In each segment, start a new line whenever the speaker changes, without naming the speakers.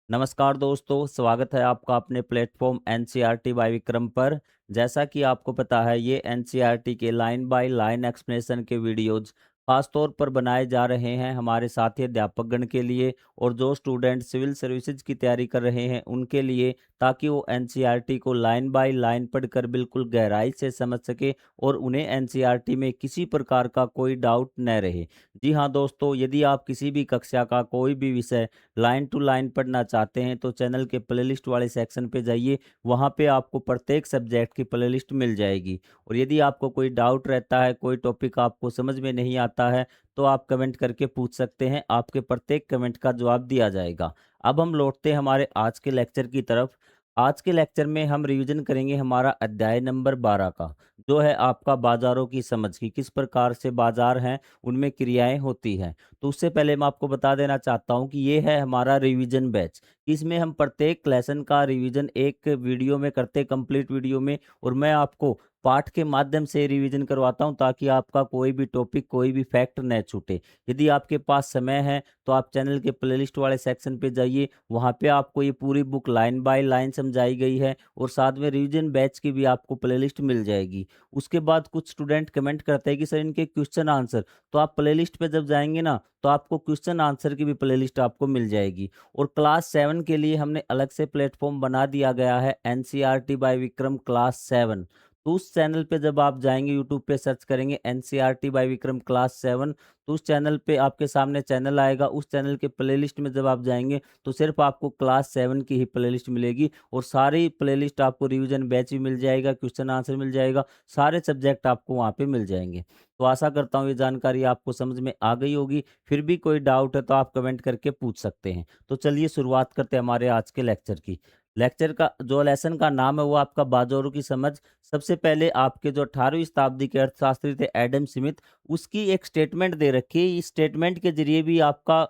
नमस्कार दोस्तों, स्वागत है आपका अपने प्लेटफॉर्म एनसीईआरटी बाय विक्रम पर। जैसा कि आपको पता है, ये एनसीईआरटी के लाइन बाय लाइन एक्सप्लेनेशन के वीडियोज खास तौर पर बनाए जा रहे हैं हमारे साथी अध्यापकगण के लिए और जो स्टूडेंट सिविल सर्विसेज की तैयारी कर रहे हैं उनके लिए, ताकि वो एनसीईआरटी को लाइन बाय लाइन पढ़कर बिल्कुल गहराई से समझ सके और उन्हें एनसीईआरटी में किसी प्रकार का कोई डाउट न रहे। जी हाँ दोस्तों, यदि आप किसी भी कक्षा का कोई भी विषय लाइन टू लाइन पढ़ना चाहते हैं तो चैनल के प्लेलिस्ट वाले सेक्शन पे जाइए। वहाँ पे आपको प्रत्येक सब्जेक्ट की प्लेलिस्ट मिल जाएगी। और यदि आपको कोई डाउट रहता है, कोई टॉपिक आपको समझ में नहीं आता है, तो आप कमेंट करके पूछ सकते हैं। आपके प्रत्येक कमेंट का जवाब दिया जाएगा। अब हम लौटते हैं हमारे आज के लेक्चर की तरफ। आज के लेक्चर में हम रिवीजन करेंगे हमारा अध्याय नंबर 12 का, जो है आपका बाजारों की समझ की किस प्रकार से बाजार हैं, उनमें क्रियाएं होती हैं। तो उससे पहले मैं आपको बता देना चाहता हूं कि ये है हमारा रिवीजन बैच। इसमें हम प्रत्येक लेसन का रिवीजन एक वीडियो में करते, कंप्लीट वीडियो में, और मैं आपको पाठ के माध्यम से रिवीजन करवाता हूं ताकि आपका कोई भी टॉपिक, कोई भी फैक्ट न छूटे। यदि आपके पास समय है तो आप चैनल के प्लेलिस्ट वाले सेक्शन पे जाइए। वहाँ पे आपको ये पूरी बुक लाइन बाय लाइन समझाई गई है और साथ में रिवीजन बैच की भी आपको प्लेलिस्ट मिल जाएगी। उसके बाद कुछ स्टूडेंट कमेंट करते हैं कि सर इनके क्वेश्चन आंसर, तो आप प्लेलिस्ट पे जब जाएंगे ना तो आपको क्वेश्चन आंसर की भी प्लेलिस्ट आपको मिल जाएगी। और क्लास 7 के लिए हमने अलग से प्लेटफॉर्म बना दिया गया है, एनसीईआरटी बाय विक्रम क्लास 7। तो उस चैनल पे जब आप जाएंगे, यूट्यूब पे सर्च करेंगे एनसीईआरटी बाय विक्रम क्लास 7, तो उस चैनल पे आपके सामने चैनल आएगा। उस चैनल के प्लेलिस्ट में जब आप जाएंगे तो सिर्फ आपको क्लास 7 की ही प्लेलिस्ट मिलेगी और सारी प्लेलिस्ट आपको रिवीजन बैच भी मिल जाएगा, क्वेश्चन आंसर मिल जाएगा, सारे सब्जेक्ट आपको वहाँ पे मिल जाएंगे। तो आशा करता हूँ ये जानकारी आपको समझ में आ गई होगी। फिर भी कोई डाउट है तो आप कमेंट करके पूछ सकते हैं। तो चलिए शुरुआत करते हैं हमारे आज के लेक्चर की। लेक्चर का जो लेसन का नाम है वो आपका बाजारों की समझ। सबसे पहले आपके जो 18वीं शताब्दी के अर्थशास्त्री थे एडम स्मिथ, उसकी एक स्टेटमेंट दे रखी है। इस स्टेटमेंट के जरिए भी आपका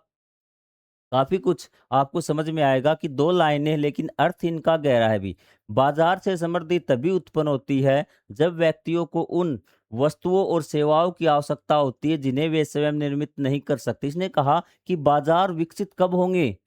काफी कुछ आपको समझ में आएगा कि दो लाइनें लेकिन अर्थ इनका गहरा है भी। बाजार से समृद्धि तभी उत्पन्न होती है जब व्यक्तियों को उन वस्तुओं और सेवाओं की आवश्यकता होती है जिन्हें वे स्वयं निर्मित नहीं कर सकते। इसने कहा कि बाजार विकसित कब होंगे,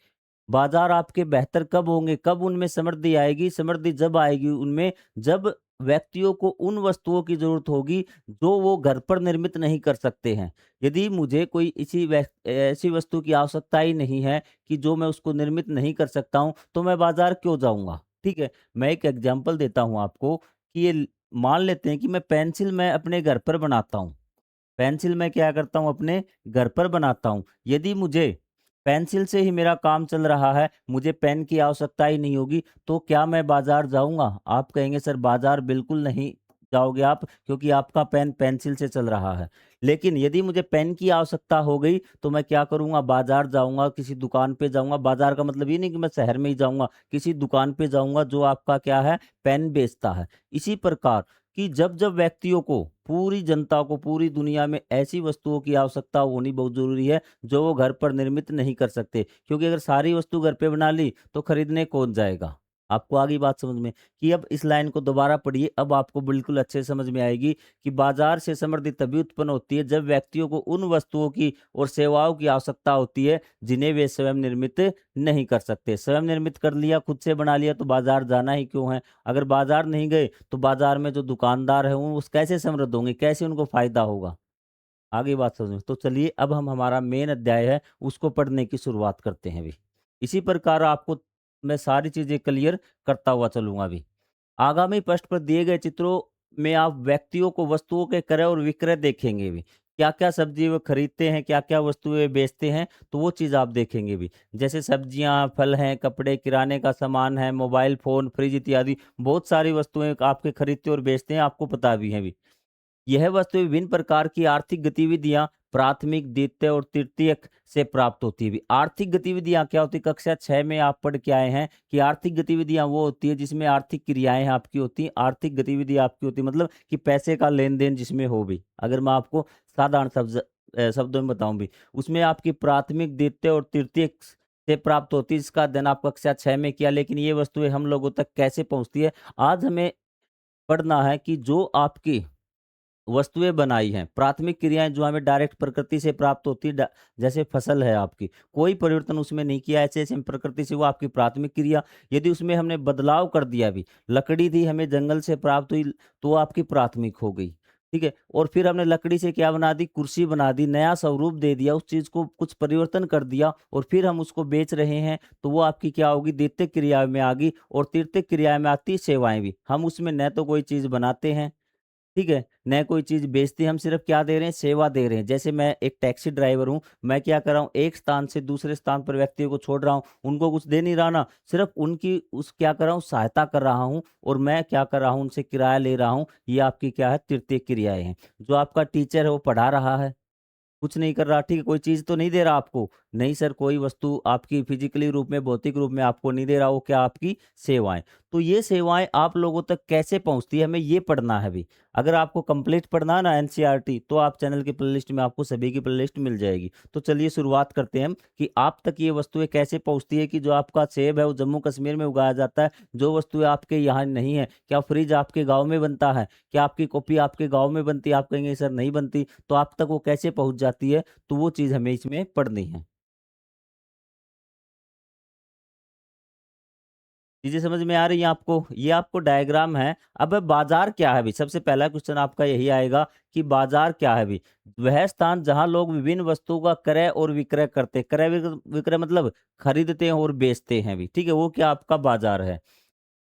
बाजार आपके बेहतर कब होंगे, कब उनमें समृद्धि आएगी? समृद्धि जब आएगी उनमें, जब व्यक्तियों को उन वस्तुओं की ज़रूरत होगी जो वो घर पर निर्मित नहीं कर सकते हैं। यदि मुझे कोई ऐसी वस्तु की आवश्यकता ही नहीं है कि जो मैं उसको निर्मित नहीं कर सकता हूँ, तो मैं बाज़ार क्यों जाऊँगा? ठीक है, मैं एक एग्ज़ाम्पल देता हूँ आपको कि मान लेते हैं कि मैं पेंसिल मैं अपने घर पर बनाता हूँ। पेंसिल मैं क्या करता हूँ, अपने घर पर बनाता हूँ। यदि मुझे पेंसिल से ही मेरा काम चल रहा है, मुझे पेन की आवश्यकता ही नहीं होगी, तो क्या मैं बाज़ार जाऊँगा? आप कहेंगे सर बाज़ार बिल्कुल नहीं जाओगे आप, क्योंकि आपका पेन पेंसिल से चल रहा है। लेकिन यदि मुझे पेन की आवश्यकता हो गई तो मैं क्या करूँगा? बाज़ार जाऊँगा, किसी दुकान पे जाऊँगा। बाज़ार का मतलब ये नहीं कि मैं शहर में ही जाऊँगा, किसी दुकान पे जाऊँगा जो आपका क्या है, पेन बेचता है। इसी प्रकार कि जब-जब व्यक्तियों को, पूरी जनता को, पूरी दुनिया में ऐसी वस्तुओं की आवश्यकता होनी बहुत ज़रूरी है, जो वो घर पर निर्मित नहीं कर सकते। क्योंकि अगर सारी वस्तु घर पे बना ली, तो खरीदने कौन जाएगा? आपको आ गई बात समझ में? कि अब इस लाइन को दोबारा पढ़िए, अब आपको बिल्कुल अच्छे से समझ में आएगी कि बाज़ार से समृद्धि तभी उत्पन्न होती है, जब व्यक्तियों को उन वस्तुओं की और सेवाओं की आवश्यकता होती है, जिन्हें वे स्वयं निर्मित नहीं कर सकते। स्वयं निर्मित कर लिया, खुद से बना लिया, तो बाज़ार जाना ही क्यों है? अगर बाज़ार नहीं गए तो बाजार में जो दुकानदार हैं वो कैसे समृद्ध होंगे, कैसे उनको फायदा होगा? आगे बात समझ में। तो चलिए अब हम हमारा मेन अध्याय है उसको पढ़ने की शुरुआत करते हैं अभी। इसी प्रकार आपको मैं सारी चीजें क्लियर करता हुआ चलूंगा अभी। आगामी पृष्ठ पर दिए गए चित्रों में आप व्यक्तियों को वस्तुओं के क्रय और विक्रय देखेंगे भी। क्या-क्या सब्जी वो खरीदते हैं, क्या-क्या वस्तुएं बेचते हैं, तो वो चीज़ आप देखेंगे भी। जैसे सब्जियां, फल हैं, कपड़े, किराने का सामान है, मोबाइल फ़ोन, फ्रिज इत्यादि बहुत सारी वस्तुएं आपके खरीदते और बेचते हैं, आपको पता भी है भी। यह वस्तु विभिन्न प्रकार की आर्थिक गतिविधियां प्राथमिक, द्वितीय और तृतीयक से प्राप्त होती है भी। आर्थिक गतिविधियां क्या होती है? कक्षा 6 में आप पढ़ के आए हैं कि आर्थिक गतिविधियां वो होती है जिसमें आर्थिक क्रियाएं आपकी होती हैं। आर्थिक गतिविधि आपकी होती है मतलब कि पैसे का लेन देन जिसमें हो भी। अगर मैं आपको साधारण शब्दों में बताऊं भी, उसमें आपकी प्राथमिक, द्वितीय और तृतीयक से प्राप्त होती है, जिसका अध्ययन आप कक्षा 6 में किया। लेकिन ये वस्तुएं हम लोगों तक कैसे पहुंचती है, आज हमें पढ़ना है कि जो आपकी वस्तुएं बनाई हैं। प्राथमिक क्रियाएं जो हमें डायरेक्ट प्रकृति से प्राप्त होती है, जैसे फसल है आपकी, कोई परिवर्तन उसमें नहीं किया, ऐसे ऐसे प्रकृति से, वो आपकी प्राथमिक क्रिया। यदि उसमें हमने बदलाव कर दिया भी, लकड़ी थी हमें जंगल से प्राप्त हुई, तो वो आपकी प्राथमिक हो गई। ठीक है, और फिर हमने लकड़ी से क्या बना दी, कुर्सी बना दी, नया स्वरूप दे दिया, उस चीज को कुछ परिवर्तन कर दिया, और फिर हम उसको बेच रहे हैं, तो वो आपकी क्या होगी, द्वितीय क्रिया में आ गई। और तृतीय क्रिया में आती सेवाएं भी। हम उसमें न तो कोई चीज बनाते हैं, ठीक है, न कोई चीज़ बेचते, हम सिर्फ़ क्या दे रहे हैं, सेवा दे रहे हैं। जैसे मैं एक टैक्सी ड्राइवर हूँ, मैं क्या कर रहा हूँ, एक स्थान से दूसरे स्थान पर व्यक्तियों को छोड़ रहा हूँ, उनको कुछ दे नहीं रहा ना, सिर्फ़ उनकी उस क्या कर रहा हूँ, सहायता कर रहा हूँ, और मैं क्या कर रहा हूँ, उनसे किराया ले रहा हूँ। ये आपकी क्या है, तृतीय क्रियाएँ हैं। जो आपका टीचर है वो पढ़ा रहा है, कुछ नहीं कर रहा, ठीक है, कोई चीज़ तो नहीं दे रहा आपको? नहीं सर, कोई वस्तु आपकी फिज़िकली रूप में, भौतिक रूप में आपको नहीं दे रहा, वो क्या आपकी सेवाएँ। तो ये सेवाएँ आप लोगों तक कैसे पहुँचती है, हमें ये पढ़ना है अभी। अगर आपको कंप्लीट पढ़ना है ना एनसीईआरटी, तो आप चैनल की प्लेलिस्ट में आपको सभी की प्लेलिस्ट मिल जाएगी। तो चलिए शुरुआत करते हैं हम कि आप तक ये वस्तुएँ कैसे पहुँचती है, कि जो आपका सेब है वो जम्मू कश्मीर में उगाया जाता है, जो वस्तुएँ आपके यहाँ नहीं है। क्या फ्रिज आपके गाँव में बनता है? क्या आपकी कॉपी आपके गाँव में बनती है? आप कहेंगे सर नहीं बनती, तो आप तक वो कैसे पहुँच जाती है? तो वो चीज़ हमें इसमें पढ़नी है। चीज़ें समझ में आ रही हैं आपको? ये आपको डायग्राम है। अब बाज़ार क्या है अभी? सबसे पहला क्वेश्चन आपका यही आएगा कि बाज़ार क्या है अभी? वह स्थान जहाँ लोग विभिन्न वस्तुओं का क्रय और विक्रय करते हैं। क्रय विक्रय मतलब खरीदते हैं और बेचते हैं भी, ठीक है? वो क्या आपका बाज़ार है।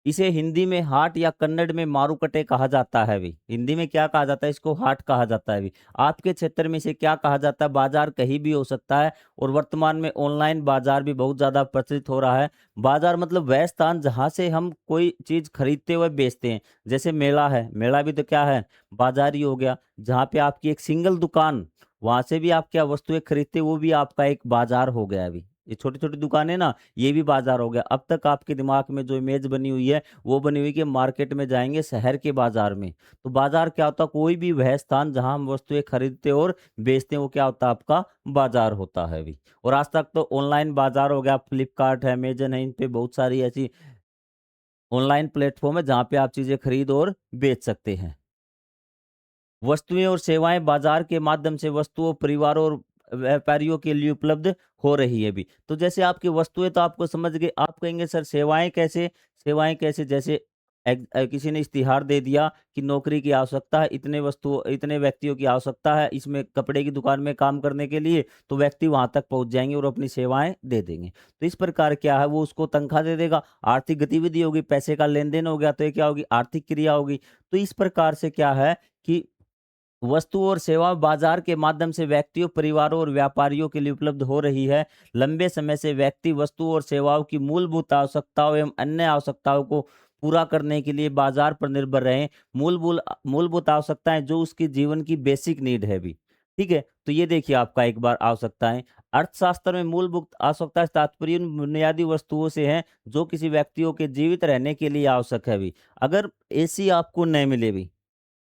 इसे हिंदी में हाट या कन्नड़ में मारुकटे कहा जाता है अभी। हिंदी में क्या कहा जाता है? इसको हाट कहा जाता है अभी। आपके क्षेत्र में इसे क्या कहा जाता है? बाजार कहीं भी हो सकता है, और वर्तमान में ऑनलाइन बाजार भी बहुत ज़्यादा प्रचलित हो रहा है। बाजार मतलब वह स्थान जहाँ से हम कोई चीज़ खरीदते हुए बेचते हैं। जैसे मेला है, मेला भी तो क्या है? बाजार ही हो गया। जहाँ पे आपकी एक सिंगल दुकान, वहाँ से भी आप क्या वस्तुएँ खरीदते हो, वो भी आपका एक बाजार हो गया अभी। ये छोटी-छोटी दुकानें ना, ये भी बाजार हो गया। अब तक आपके दिमाग में जो इमेज बनी हुई है, वो बनी हुई कि मार्केट में जाएँगे शहर के बाजार में। तो बाजार क्या होता है? कोई भी वह स्थान जहाँ हम वस्तुएँ खरीदते और बेचते हैं, वो क्या होता है? आपका बाजार होता है अभी। और आज तक तो ऑनलाइन बाजार हो गया, फ्लिपकार्ट है, अमेज़न है, इन पे बहुत सारी ऐसी ऑनलाइन प्लेटफ़ॉर्म है जहाँ पे आप चीज़ें खरीद और बेच सकते हैं। वस्तुएँ और सेवाएँ बाज़ार के माध्यम से वस्तुओं, परिवारों और व्यापारियों के लिए उपलब्ध हो रही है अभी। तो जैसे आपकी वस्तुएँ तो आपको समझ गए, आप कहेंगे सर सेवाएँ कैसे? सेवाएँ कैसे? जैसे किसी ने इश्तिहार दे दिया कि नौकरी की आवश्यकता है, इतने व्यक्तियों की आवश्यकता है इसमें कपड़े की दुकान में काम करने के लिए, तो व्यक्ति वहाँ तक पहुँच जाएँगे और अपनी सेवाएँ दे देंगे। तो इस प्रकार क्या है, वो उसको तनख्वाह दे देगा, आर्थिक गतिविधि होगी, पैसे का लेन-देन हो गया, तो ये क्या होगी? आर्थिक क्रिया होगी। तो इस प्रकार से क्या है कि वस्तु और सेवा बाजार के माध्यम से व्यक्तियों, परिवारों और व्यापारियों के लिए उपलब्ध हो रही है। लंबे समय से व्यक्ति वस्तु और सेवाओं की मूलभूत आवश्यकताओं एवं अन्य आवश्यकताओं को पूरा करने के लिए बाजार पर निर्भर रहे। मूलभूत आवश्यकताएं जो उसकी जीवन की बेसिक नीड है भी। ठीक है, तो ये देखिए आपका एक बार आवश्यकताएं। अर्थशास्त्र में मूलभूत आवश्यकता से तात्पर्य उन बुनियादी वस्तुओं से है जो किसी व्यक्तियों के जीवित रहने के लिए आवश्यक है भी। अगर एसी आपको नहीं मिले भी,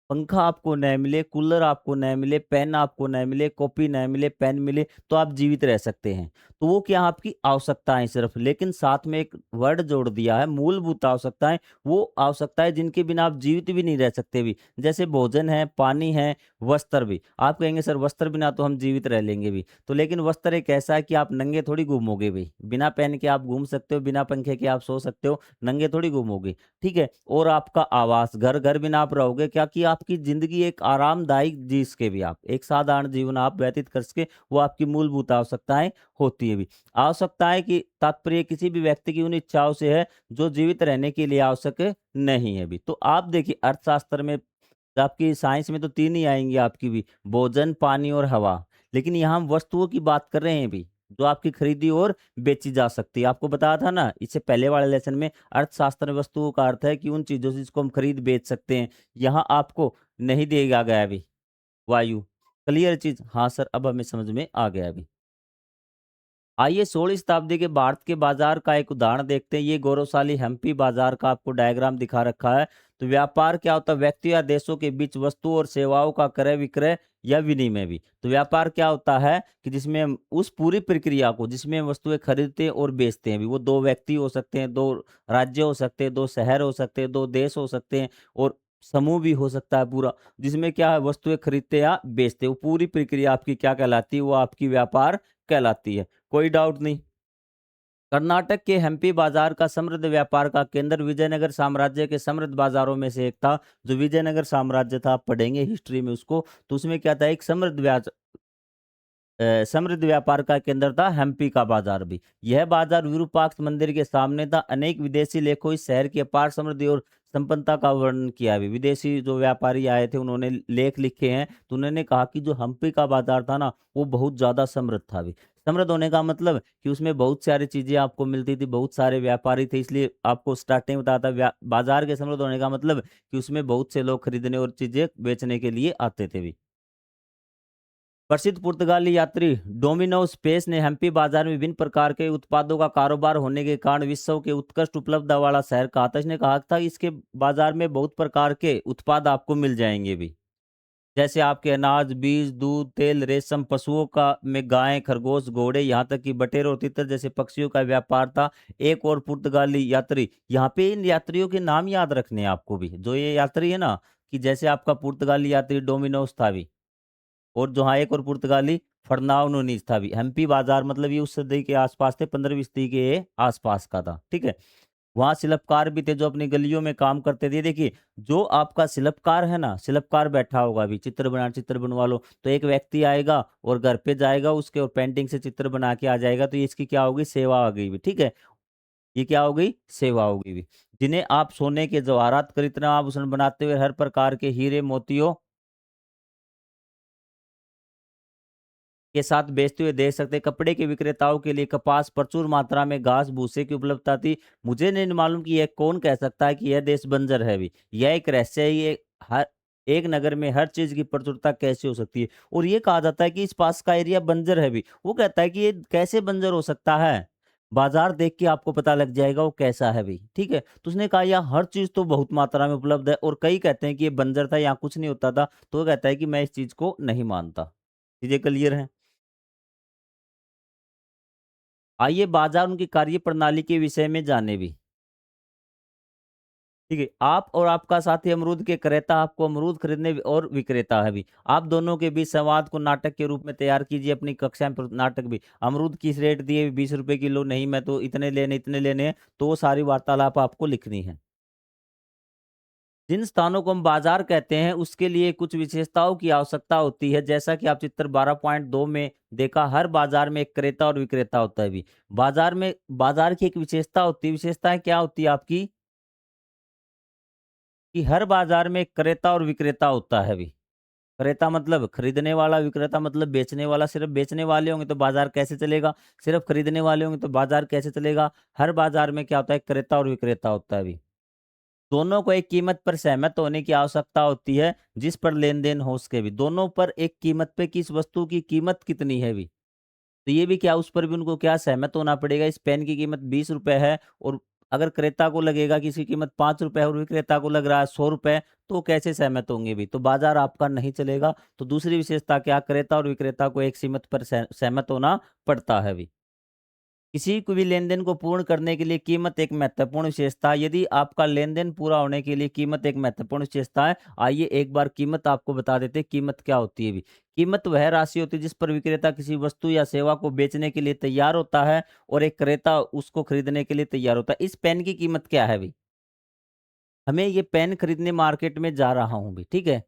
पंखा आपको न मिले, कूलर आपको न मिले, पेन आपको न मिले, कॉपी न मिले, पेन मिले, तो आप जीवित रह सकते हैं। तो वो क्या आपकी आवश्यकताएँ सिर्फ़, लेकिन साथ में एक वर्ड जोड़ दिया है, मूलभूत आवश्यकताएँ, वो आवश्यकताएँ जिनके बिना आप जीवित भी नहीं रह सकते भी। जैसे भोजन है, पानी है, वस्त्र भी। आप कहेंगे सर वस्त्र बिना तो हम जीवित रह लेंगे भी। तो लेकिन वस्त्र एक ऐसा है कि आप नंगे थोड़ी घूमोगे भई। बिना पहन के आप घूम सकते हो, बिना पंखे के आप सो सकते हो, नंगे थोड़ी घूमोगे। ठीक है? और आपका आवास, घर बिना आप रहोगे क्या, कि आपकी ज़िंदगी एक आरामदायक जी सके भी आप, एक साधारण जीवन आप व्यतीत कर सके, वो आपकी मूलभूत आवश्यकताएँ होती है भी। आवश्यकताएँ की तात्पर्य किसी भी व्यक्ति की उन इच्छाओं से है, जो जीवित रहने के लिए आवश्यक नहीं है भी। तो आप देखिए अर्थशास्त्र में, आपकी साइंस में तो 3 ही आएँगी आपकी भी, भोजन, पानी और हवा। लेकिन यहाँ हम वस्तुओं की बात कर रहे हैं अभी, जो आपकी खरीदी और बेची जा सकती है। आपको बताया था ना इससे पहले वाले लेसन में, अर्थशास्त्र में वस्तुओं का अर्थ है कि उन चीज़ों से जिसको हम खरीद बेच सकते हैं। यहाँ आपको नहीं दिया गया है अभी वायु। क्लियर चीज़? हाँ सर, अब हमें समझ में आ गया अभी। आइए 16वीं शताब्दी के भारत के बाजार का एक उदाहरण देखते हैं। ये गौरवशाली हम्पी बाजार का आपको डायग्राम दिखा रखा है। तो व्यापार क्या होता है? व्यक्ति या देशों के बीच वस्तु और सेवाओं का क्रय विक्रय या विनिमय भी। तो व्यापार क्या होता है कि जिसमें हम उस पूरी प्रक्रिया को, जिसमें हम वस्तुएं खरीदते हैं और बेचते हैं भी, वो दो व्यक्ति हो सकते हैं, दो राज्य हो सकते हैं, दो शहर हो सकते हैं, दो देश हो सकते हैं, और समूह भी हो सकता है पूरा, जिसमें क्या है वस्तुएं खरीदते या बेचते, वो पूरी प्रक्रिया आपकी क्या कहलाती है, वो आपकी व्यापार कहलाती है। कोई डाउट नहीं। कर्नाटक के हम्पी बाजार का समृद्ध व्यापार का केंद्र विजयनगर साम्राज्य के समृद्ध बाजारों में से एक था। जो विजयनगर साम्राज्य था, आप पढ़ेंगे हिस्ट्री में उसको, तो उसमें क्या था, एक समृद्ध व्यापार का केंद्र था हम्पी का बाजार भी। यह बाजार विरूपाक्ष मंदिर के सामने था। अनेक विदेशी लेखों इस शहर की अपार समृद्धि और संपन्नता का वर्णन किया है। विदेशी जो व्यापारी आए थे, उन्होंने लेख लिखे हैं, तो उन्होंने कहा कि जो हम्पी का बाजार था ना, वो बहुत ज्यादा समृद्ध था भी। समृद्ध होने का मतलब कि उसमें बहुत सारी चीजें आपको मिलती थी, बहुत सारे व्यापारी थे, इसलिए आपको स्टार्टिंग में बताया था बाजार के समृद्ध होने का मतलब कि उसमें बहुत से लोग खरीदने और चीजें बेचने के लिए आते थे भी। प्रसिद्ध पुर्तगाली यात्री डोमिनोस पेस ने हम्पी बाजार में विभिन्न प्रकार के उत्पादों का कारोबार होने के कारण विश्व के उत्कृष्ट उपलब्धता वाला शहर कहा था। इसने कहा था कि इसके बाजार में बहुत प्रकार के उत्पाद आपको मिल जाएंगे भी, जैसे आपके अनाज, बीज, दूध, तेल, रेशम, पशुओं का में गाय, खरगोश, घोड़े, यहाँ तक कि बटेर और तितर जैसे पक्षियों का व्यापार था। एक और पुर्तगाली यात्री, यहाँ पे इन यात्रियों के नाम याद रखने हैं आपको भी, जो ये यात्री है ना, कि जैसे आपका पुर्तगाली यात्री डोमिनोस था भी, और जहाँ एक और पुर्तगाली फरनाओ नूनीज था भी। हम्पी बाजार मतलब ये उस सदी के आसपास थे, 15वीं सदी के आसपास का था, ठीक है। वहाँ शिल्पकार भी थे जो अपनी गलियों में काम करते थे। देखिए, जो आपका शिल्पकार है ना, शिल्पकार बैठा होगा अभी, चित्र बनवा लो, तो एक व्यक्ति आएगा और घर पे जाएगा उसके, और पेंटिंग से चित्र बना के आ जाएगा, तो ये इसकी क्या होगी, सेवा आ गई भी, ठीक है। ये क्या हो गई, सेवा हो गई भी। जिन्हें आप सोने के जवाहरात, कृत्रिम आभूषण बनाते हुए हर प्रकार के हीरे मोतियों के साथ बेचते हुए देख सकते हैं। कपड़े के विक्रेताओं के लिए कपास, प्रचुर मात्रा में घास भूसे की उपलब्धता थी। मुझे नहीं मालूम कि यह कौन कह सकता है कि यह देश बंजर है भी। यह एक रहस्य है, ये हर एक नगर में हर चीज की प्रचुरता कैसे हो सकती है। और ये कहा जाता है कि इस पास का एरिया बंजर है भी। वो कहता है कि ये कैसे बंजर हो सकता है, बाजार देख के आपको पता लग जाएगा वो कैसा है भी, ठीक है। तो उसने कहा यहाँ हर चीज तो बहुत मात्रा में उपलब्ध है, और कई कहते हैं कि ये बंजर था, यहाँ कुछ नहीं होता था। तो वो कहता है कि मैं इस चीज को नहीं मानता। चीजें क्लियर है। आइए बाजार उनकी कार्य प्रणाली के विषय में जाने भी। ठीक है, आप और आपका साथी अमरूद के क्रेता आपको अमरूद खरीदने और विक्रेता है भी। आप दोनों के बीच संवाद को नाटक के रूप में तैयार कीजिए। अपनी कक्षा में नाटक भी, अमरूद किस रेट दिए, 20 रुपए किलो, नहीं मैं तो इतने लेने हैं, तो वो सारी वार्तालाप आपको लिखनी है। जिन स्थानों को हम बाजार कहते हैं उसके लिए कुछ विशेषताओं की आवश्यकता होती है। जैसा कि आप चित्र 12.2 में देखा, हर बाजार में एक क्रेता और विक्रेता होता है भी। बाजार की एक विशेषता होती है, विशेषताएं क्या होती है आपकी, कि हर बाजार में एक क्रेता और विक्रेता होता है भी। क्रेता मतलब खरीदने वाला, विक्रेता मतलब बेचने वाला। सिर्फ बेचने वाले होंगे तो बाजार कैसे चलेगा, सिर्फ खरीदने वाले होंगे तो बाजार कैसे चलेगा। हर बाजार में क्या होता है, क्रेता और विक्रेता होता है भी। दोनों को एक कीमत पर सहमत होने की आवश्यकता होती है जिस पर लेन देन हो सके भी। दोनों पर एक कीमत पे, किस वस्तु की कीमत कितनी है भी, तो ये भी क्या, उस पर भी उनको क्या सहमत होना पड़ेगा। इस पेन की कीमत 20 रुपए है, और अगर क्रेता को लगेगा कि इसकी कीमत 5 रुपए है और विक्रेता को लग रहा है 100 रुपए, तो वो कैसे सहमत होंगे भी, तो बाजार आपका नहीं चलेगा। तो दूसरी विशेषता क्या, क्रेता और विक्रेता को एक सीमित पर सहमत होना पड़ता है भी। किसी को भी लेन देन को पूर्ण करने के लिए कीमत एक महत्वपूर्ण विशेषता है। यदि आपका लेन देन पूरा होने के लिए कीमत एक महत्वपूर्ण विशेषता है। आइए एक बार कीमत आपको बता देते हैं, कीमत क्या होती है भी। कीमत वह राशि होती है जिस पर विक्रेता किसी वस्तु या सेवा को बेचने के लिए तैयार होता है और एक क्रेता उसको खरीदने के लिए तैयार होता है। इस पेन की कीमत क्या है भी, हमें ये पेन खरीदने मार्केट में जा रहा हूँ भी, ठीक है।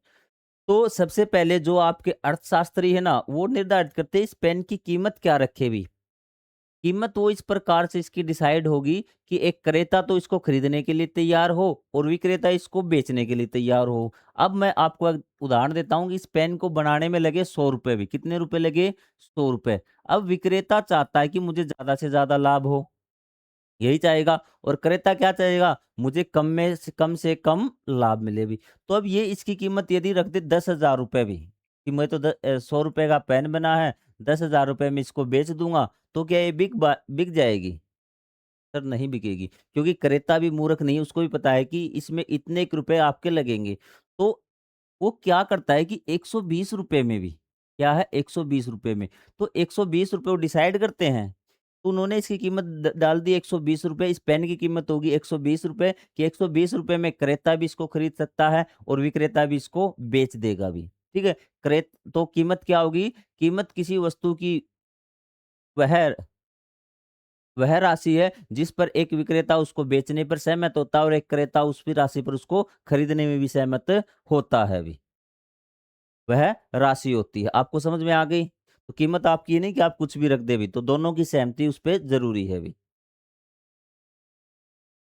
तो सबसे पहले जो आपके अर्थशास्त्री है ना, वो निर्धारित करते हैं इस पेन की कीमत क्या रखे भी। कीमत वो इस प्रकार से इसकी डिसाइड होगी कि एक क्रेता तो इसको खरीदने के लिए तैयार हो और विक्रेता इसको बेचने के लिए तैयार हो। अब मैं आपको एक उदाहरण देता हूँ कि इस पेन को बनाने में लगे 100 रुपए भी। कितने रुपए लगे, 100 रुपए। अब विक्रेता चाहता है कि मुझे ज्यादा से ज्यादा लाभ हो, यही चाहेगा, और क्रेता क्या चाहेगा, मुझे कम से कम लाभ मिले भी। तो अब ये इसकी कीमत यदि रख दे 10,000 रुपए भी, कि मैं तो 100 रुपए का पेन बना है, 10,000 रुपए में इसको बेच दूंगा, तो क्या ये बिक जाएगी, सर नहीं बिकेगी। क्योंकि क्रेता भी मूर्ख नहीं है, उसको भी पता है कि इसमें इतने एक रुपए आपके लगेंगे। तो वो क्या करता है कि 120 रुपए में भी, क्या है, 120 रुपए में, तो 120 रुपए वो डिसाइड करते हैं तो उन्होंने इसकी कीमत डाल दी 120 रुपए। इस पेन की कीमत होगी 120 रुपए, कि 120 रुपए में क्रेता भी इसको खरीद सकता है और विक्रेता भी इसको बेच देगा भी। ठीक है। क्रेत तो कीमत क्या होगी? कीमत किसी वस्तु की वह वह राशि है जिस पर एक विक्रेता उसको बेचने पर सहमत होता है और एक क्रेता उस भी राशि पर उसको खरीदने में भी सहमत होता है भी। वह राशि होती है। आपको समझ में आ गई? तो कीमत आपकी ये नहीं कि आप कुछ भी रख दें भी, तो दोनों की सहमति उस पे ज़रूरी है भी।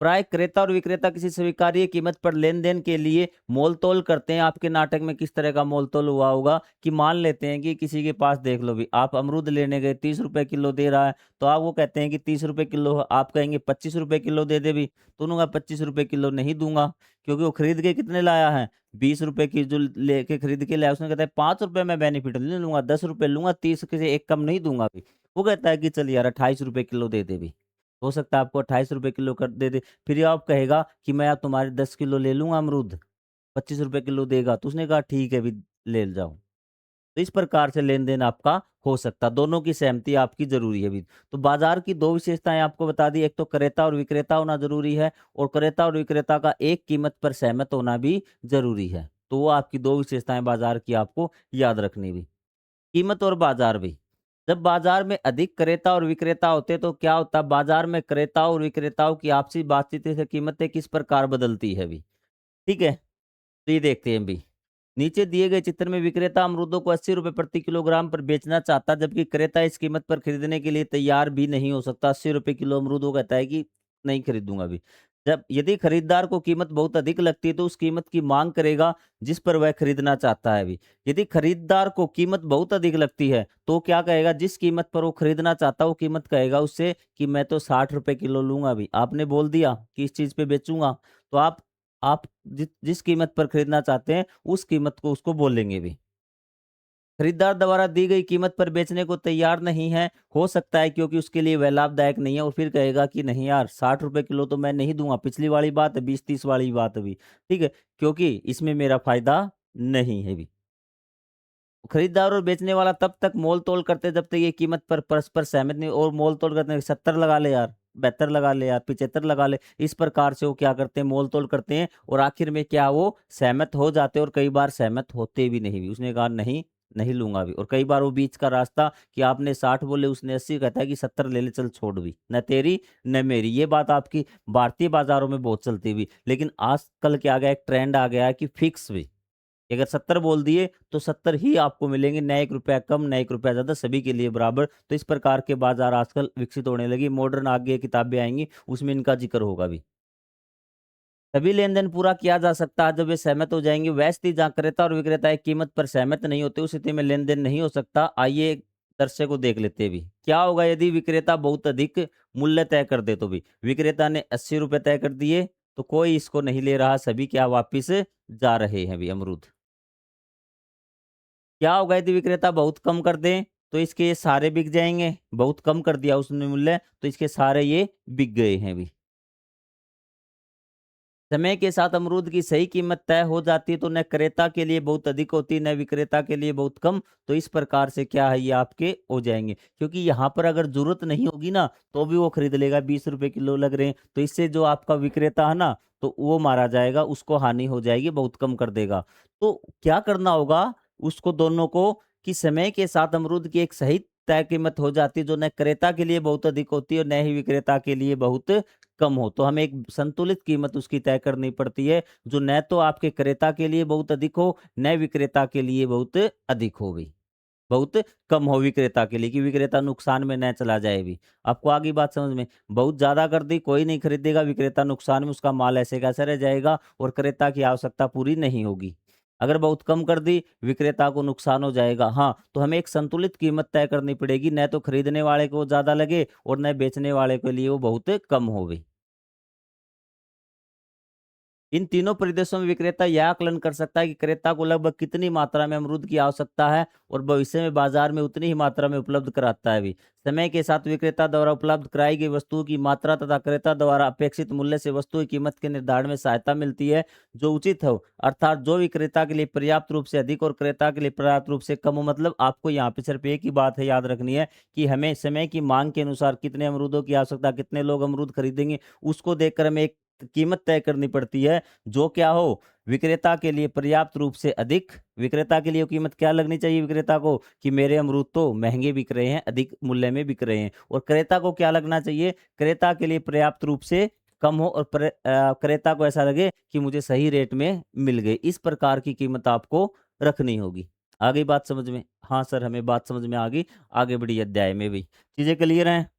प्राय क्रेता और विक्रेता किसी स्वीकार्य कीमत पर लेन-देन के लिए मोल-तोल करते हैं। आपके नाटक में किस तरह का मोल-तोल हुआ होगा कि मान लेते हैं कि किसी के पास देख लो भी, आप अमरूद लेने गए, 30 रुपए किलो दे रहा है, तो आप वो कहते हैं कि 30 रुपए किलो, आप कहेंगे 25 रुपए किलो दे दे भी, तो उन्होंने कहा 25 रुपए किलो नहीं दूँगा, क्योंकि वो खरीद के कितने लाया है? 20 रुपए की जो लेके खरीद के लाया, उसने कहता है 5 रुपए मैं बेनिफिट ले लूँगा, 10 रुपए लूँगा, 30 के से एक कम नहीं दूँगा भी। वो कहता है कि चल यार 28 रुपए किलो दे दे भी। हो सकता है आपको 28 रुपए किलो कर दे दे। फिर ये आप कहेगा कि मैं अब तुम्हारे 10 किलो ले लूँगा अमरूद, 25 रुपए किलो देगा। तो उसने कहा ठीक है भी, ले जाओ। तो इस प्रकार से लेन-देन आपका हो सकता है, दोनों की सहमति आपकी ज़रूरी है भी। तो बाज़ार की 2 विशेषताएँ आपको बता दी, एक तो क्रेता और विक्रेता होना ज़रूरी है और क्रेता और विक्रेता का एक कीमत पर सहमत होना भी ज़रूरी है। तो वो आपकी 2 विशेषताएँ बाज़ार की आपको याद रखनी भी। कीमत और बाज़ार भी। जब बाज़ार में अधिक क्रेता और विक्रेता होते हैं तो क्या होता है, बाज़ार में क्रेताओं और विक्रेताओं की आपसी बातचीत से कीमतें किस प्रकार बदलती है भी। ठीक है? तो ये देखते हैं अभी। नीचे दिए गए चित्र में विक्रेता अमरूदों को 80 रुपए प्रति किलोग्राम पर बेचना चाहता है, जबकि क्रेता इस कीमत पर खरीदने के लिए तैयार भी नहीं हो सकता। 80 रुपए किलो अमरूद वो कहता है कि नहीं खरीदूँगा अभी। जब यदि खरीदार को कीमत बहुत अधिक लगती है तो उस कीमत की माँग करेगा जिस पर वह खरीदना चाहता है अभी। यदि खरीदार को कीमत बहुत अधिक लगती है तो क्या कहेगा, जिस कीमत पर वो खरीदना चाहता है वो कीमत कहेगा उससे कि मैं तो 60 रुपए किलो लूँगा अभी। आपने बोल दिया कि इस चीज़ पे बेचूँगा, तो आप जिस कीमत पर खरीदना चाहते हैं, उस कीमत को उसको बोलेंगे भी। खरीदार द्वारा दी गई कीमत पर बेचने को तैयार नहीं है, हो सकता है क्योंकि उसके लिए वह लाभदायक नहीं है और फिर कहेगा कि नहीं यार 60 रुपए किलो तो मैं नहीं दूँगा, पिछली वाली बात है 20-30 वाली बात अभी, ठीक है? क्योंकि इसमें मेरा फ़ायदा नहीं है भी। खरीदार और बेचने वाला तब तक मोल-तोल करते हैं जब तक ये कीमत पर परस्पर सहमत नहीं, और मोल-तोल करते हैं 70 लगा ले यार, 72 लगा ले यार, 75 लगा ले। इस प्रकार से वो क्या करते हैं, मोल-तोल करते हैं और आखिर में क्या वो सहमत हो जाते हैं और कई बार सहमत होते भी नहीं भी। उसने कहा नहीं, नहीं लूँगा अभी, और कई बार वो बीच का रास्ता कि आपने 60 बोले उसने 80, कहता है कि 70 ले ले चल छोड़ भी, न तेरी न मेरी। ये बात आपकी भारतीय बाज़ारों में बहुत चलती भी। लेकिन आजकल क्या आ गया, एक ट्रेंड आ गया है कि फिक्स भी। अगर 70 बोल दिए तो 70 ही आपको मिलेंगे, ना 1 रुपया कम, ना 1 रुपया ज़्यादा, सभी के लिए बराबर। तो इस प्रकार के बाज़ार आजकल विकसित होने लगी। मॉडर्न आगे किताबें आएँगी, उसमें इनका ज़िक्र होगा भी। तभी लेन-देन पूरा किया जा सकता है जब वे सहमत हो जाएँगे। वह स्थिति जहाँ क्रेता और विक्रेता एक कीमत पर सहमत नहीं होते, उस स्थिति में लेन-देन नहीं हो सकता। आइए एक दृश्य को देख लेते हैं भी। क्या होगा यदि विक्रेता बहुत अधिक मूल्य तय कर दे तो भी? विक्रेता ने 80 रुपए तय कर दिए, तो कोई इसको नहीं ले रहा, सभी क्या वापिस जा रहे हैं अभी अमरूद। क्या होगा यदि विक्रेता बहुत कम कर दें, तो इसके ये सारे बिक जाएँगे। बहुत कम कर दिया उसने मूल्य, तो इसके सारे ये बिक गए हैं अभी। समय के साथ अमरूद की सही कीमत तय हो जाती है, तो न क्रेता के लिए बहुत अधिक होती है, न विक्रेता के लिए बहुत कम। तो इस प्रकार से क्या है, ये आपके हो जाएँगे। क्योंकि यहाँ पर अगर ज़रूरत नहीं होगी ना, तो भी वो खरीद लेगा, 20 रुपए किलो लग रहे हैं। तो इससे जो आपका विक्रेता है ना, तो वो मारा जाएगा, उसको हानि हो जाएगी, बहुत कम कर देगा। तो क्या करना होगा उसको दोनों को, कि समय के साथ अमरूद की एक सही तय कीमत हो जाती है, जो न क्रेता के लिए बहुत अधिक होती है और न ही विक्रेता के लिए बहुत कम हो। तो हमें एक संतुलित कीमत उसकी तय करनी पड़ती है, जो न तो आपके क्रेता के लिए बहुत अधिक हो, न विक्रेता के लिए बहुत अधिक हो भी। बहुत कम हो विक्रेता के लिए, कि विक्रेता नुकसान में न चला जाए भी। आपको आ गई बात समझ में? बहुत ज़्यादा कर दी, कोई नहीं खरीदेगा, विक्रेता नुकसान में, उसका माल ऐसे का ऐसे रह जाएगा और क्रेता की आवश्यकता पूरी नहीं होगी। अगर बहुत कम कर दी, विक्रेता को नुकसान हो जाएगा। हाँ, तो हमें एक संतुलित कीमत तय करनी पड़ेगी, न तो खरीदने वाले को ज़्यादा लगे और न बेचने वाले के लिए वो बहुत कम हो भी। इन तीनों परिदृश्यों में विक्रेता यह आकलन कर सकता है कि क्रेता को लगभग कितनी मात्रा में अमरूद की आवश्यकता है और भविष्य में बाजार में उतनी ही मात्रा में उपलब्ध कराता है भी। समय के साथ विक्रेता द्वारा उपलब्ध कराई गई वस्तुओं की मात्रा तथा क्रेता द्वारा अपेक्षित मूल्य से वस्तु की कीमत के निर्धारण में सहायता मिलती है जो उचित हो, अर्थात जो विक्रेता के लिए पर्याप्त रूप से अधिक और क्रेता के लिए पर्याप्त रूप से कम हो। मतलब आपको यहाँ पे सिर्फ एक ही बात है याद रखनी है कि हमें समय की मांग के अनुसार कितने अमरूदों की आवश्यकता, कितने लोग अमरूद खरीदेंगे, उसको देखकर हमें एक कीमत तय करनी पड़ती है जो क्या हो, विक्रेता के लिए पर्याप्त रूप से अधिक। विक्रेता के लिए वो कीमत क्या लगनी चाहिए विक्रेता को कि मेरे अमरूद तो महंगे बिक रहे हैं, अधिक मूल्य में बिक रहे हैं। और क्रेता को क्या लगना चाहिए, क्रेता के लिए पर्याप्त रूप से कम हो और क्रेता को ऐसा लगे कि मुझे सही रेट में मिल गए। इस प्रकार की कीमत आपको रखनी होगी। आ गई बात समझ में? हाँ सर, हमें बात समझ में आ गई। आगे बढ़ी अध्याय में भी चीजें क्लियर हैं।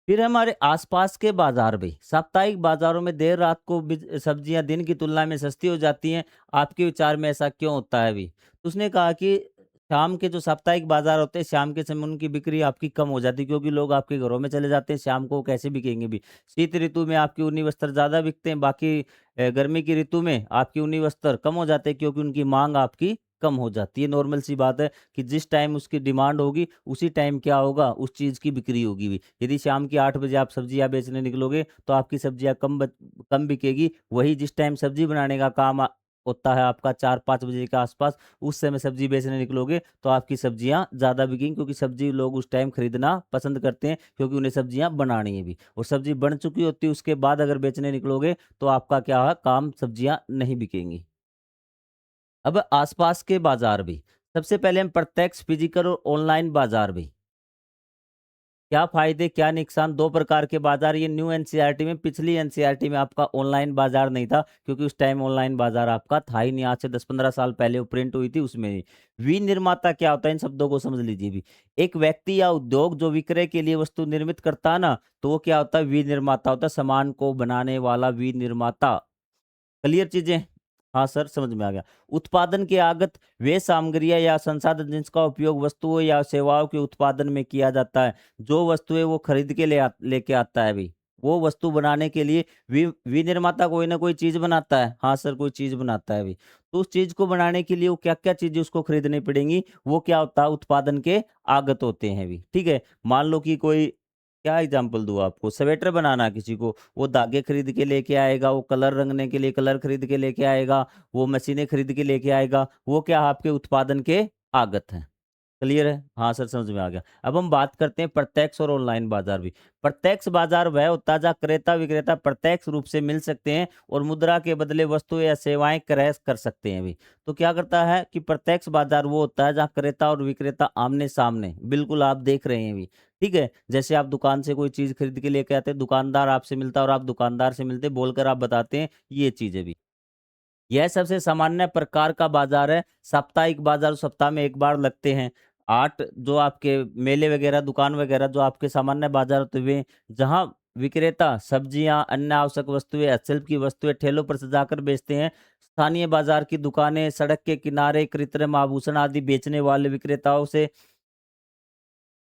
फिर हमारे आसपास के बाजार भी, साप्ताहिक बाजारों में देर रात को सब्जियां दिन की तुलना में सस्ती हो जाती हैं। आपके विचार में ऐसा क्यों होता है भी? तो उसने कहा कि शाम के जो साप्ताहिक बाजार होते हैं, शाम के समय उनकी बिक्री आपकी कम हो जाती है क्योंकि लोग आपके घरों में चले जाते हैं। शाम को कैसे बिकेंगे भी? शीत ऋतु में आपकी ऊनी वस्त्र ज्यादा बिकते हैं, बाकी गर्मी की ऋतु में आपकी ऊनी वस्त्र कम हो जाते हैं क्योंकि उनकी मांग आपकी कम हो जाती है। नॉर्मल सी बात है कि जिस टाइम उसकी डिमांड होगी उसी टाइम क्या होगा, उस चीज़ की बिक्री होगी भी। यदि शाम के 8 बजे आप सब्जियां बेचने निकलोगे तो आपकी सब्जियां कम बिकेगी। वही जिस टाइम सब्जी बनाने का काम होता है आपका 4-5 बजे के आसपास, उस समय सब्जी बेचने निकलोगे तो आपकी सब्जियां ज़्यादा बिकेंगी क्योंकि सब्जी लोग उस टाइम खरीदना पसंद करते हैं क्योंकि उन्हें सब्जियां बनानी है भी। और सब्जी बन चुकी होती है उसके बाद अगर बेचने निकलोगे तो आपका क्या है, काम सब्जियां नहीं बिकेंगी। अब आसपास के बाजार भी, सबसे पहले हम प्रत्यक्ष फिजिकल और ऑनलाइन बाजार भी, क्या फायदे क्या नुकसान, दो प्रकार के बाजार। ये न्यू एनसीईआरटी में, पिछली एनसीईआरटी में आपका ऑनलाइन बाजार नहीं था क्योंकि उस टाइम ऑनलाइन बाजार आपका था ही नहीं। आज से 10-15 साल पहले वो प्रिंट हुई थी उसमें ही। विनिर्माता क्या होता है, इन शब्दों को समझ लीजिए भी। एक व्यक्ति या उद्योग जो विक्रय के लिए वस्तु निर्मित करता है ना, तो वो क्या होता है, विनिर्माता होता है। सामान को बनाने वाला विनिर्माता। क्लियर चीजें? हाँ सर, समझ में आ गया। उत्पादन की आगत वे सामग्रियां या संसाधन जिनका उपयोग वस्तुओं या सेवाओं के उत्पादन में किया जाता है। जो वस्तुएं वो खरीद के लेके आता है भी, वो वस्तु बनाने के लिए विनिर्माता कोई ना कोई चीज बनाता है। हाँ सर, कोई चीज बनाता है भी। तो उस चीज को बनाने के लिए वो क्या क्या चीजें उसको खरीदनी पड़ेंगी, वो क्या होता है, उत्पादन के आगत होते हैं भी। ठीक है, मान लो कि कोई, क्या एग्जाम्पल दूं आपको, स्वेटर बनाना है किसी को, वो धागे खरीद के लेके आएगा, वो कलर रंगने के लिए कलर खरीद के लेके आएगा, वो मशीनें खरीद के लेके आएगा। वो क्या आपके उत्पादन के आगत हैं। क्लियर है? हाँ सर, समझ में आ गया। अब हम बात करते हैं प्रत्यक्ष और ऑनलाइन बाजार भी। प्रत्यक्ष बाजार वह होता है जहाँ क्रेता विक्रेता प्रत्यक्ष रूप से मिल सकते हैं और मुद्रा के बदले वस्तु या सेवाएं क्रय कर सकते हैं भी। तो क्या करता है कि प्रत्यक्ष बाजार वो होता है जहाँ क्रेता और विक्रेता आमने सामने, बिल्कुल आप देख रहे हैं भी। ठीक है, जैसे आप दुकान से कोई चीज खरीद के लेके आते हैं, दुकानदार आपसे मिलता है और आप दुकानदार से मिलते, बोलकर आप बताते हैं ये चीजें भी। यह सबसे सामान्य प्रकार का बाजार है। साप्ताहिक बाजार सप्ताह में एक बार लगते हैं। 8 जो आपके मेले वगैरह, दुकान वगैरह जो आपके सामान्य बाजार होते हुए, जहां विक्रेता सब्जियां, अन्य आवश्यक वस्तुएं, हस्तशिल्प की वस्तुएं ठेलों पर सजाकर बेचते हैं। स्थानीय बाजार की दुकानें, सड़क के किनारे कृत्रिम आभूषण आदि बेचने वाले विक्रेताओं से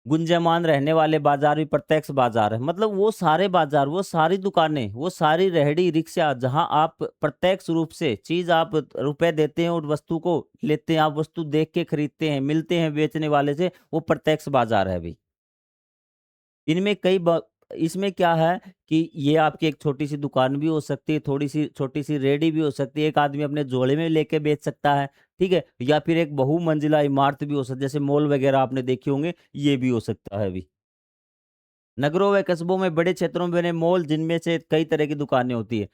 गुंजयमान रहने वाले बाजार भी प्रत्यक्ष बाजार है। मतलब वो सारे बाजार, वो सारी दुकानें, वो सारी रेहड़ी रिक्शा जहां आप प्रत्यक्ष रूप से चीज आप रुपए देते हैं और वस्तु को लेते हैं, आप वस्तु देख के खरीदते हैं, मिलते हैं बेचने वाले से, वो प्रत्यक्ष बाजार है अभी। इनमें इसमें क्या है कि ये आपकी एक छोटी सी दुकान भी हो सकती है, थोड़ी सी छोटी सी रेडी भी हो सकती है, एक आदमी अपने झोले में लेके बेच सकता है। ठीक है, या फिर एक बहुमंजिला इमारत भी हो सकती है, जैसे मॉल वगैरह आपने देखे होंगे, ये भी हो सकता है अभी। नगरों व कस्बों में बड़े क्षेत्रों में बने मॉल जिनमें से कई तरह की दुकानें होती है।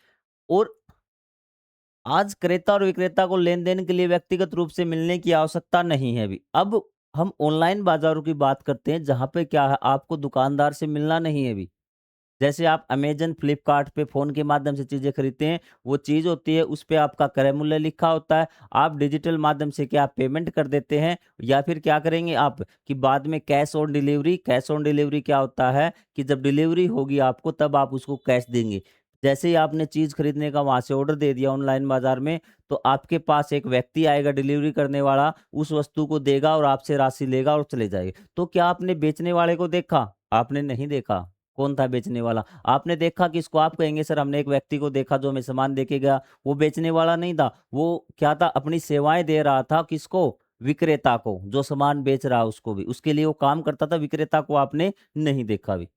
और आज क्रेता और विक्रेता को लेन देन के लिए व्यक्तिगत रूप से मिलने की आवश्यकता नहीं है अभी। अब हम ऑनलाइन बाजारों की बात करते हैं जहां पे क्या है, आपको दुकानदार से मिलना नहीं है अभी। जैसे आप अमेजन, फ्लिपकार्ट पे फ़ोन के माध्यम से चीज़ें खरीदते हैं, वो चीज़ होती है, उस पे आपका क्रय मूल्य लिखा होता है। आप डिजिटल माध्यम से क्या पेमेंट कर देते हैं, या फिर क्या करेंगे आप कि बाद में cash on delivery. Cash on delivery क्या होता है कि जब डिलीवरी होगी आपको तब आप उसको कैश देंगे। जैसे ही आपने चीज़ खरीदने का वहाँ से ऑर्डर दे दिया ऑनलाइन बाज़ार में, तो आपके पास एक व्यक्ति आएगा डिलीवरी करने वाला, उस वस्तु को देगा और आपसे राशि लेगा और चले जाएगा। तो क्या आपने बेचने वाले को देखा? आपने नहीं देखा। कौन था बेचने वाला? आपने देखा कि इसको आप कहेंगे सर हमने एक व्यक्ति को देखा जो हमें सामान दे के गया, वो बेचने वाला नहीं था, वो क्या था अपनी सेवाएँ दे रहा था किसको? विक्रेता को, जो सामान बेच रहा है उसको भी, उसके लिए वो काम करता था, विक्रेता को आपने नहीं देखा भी।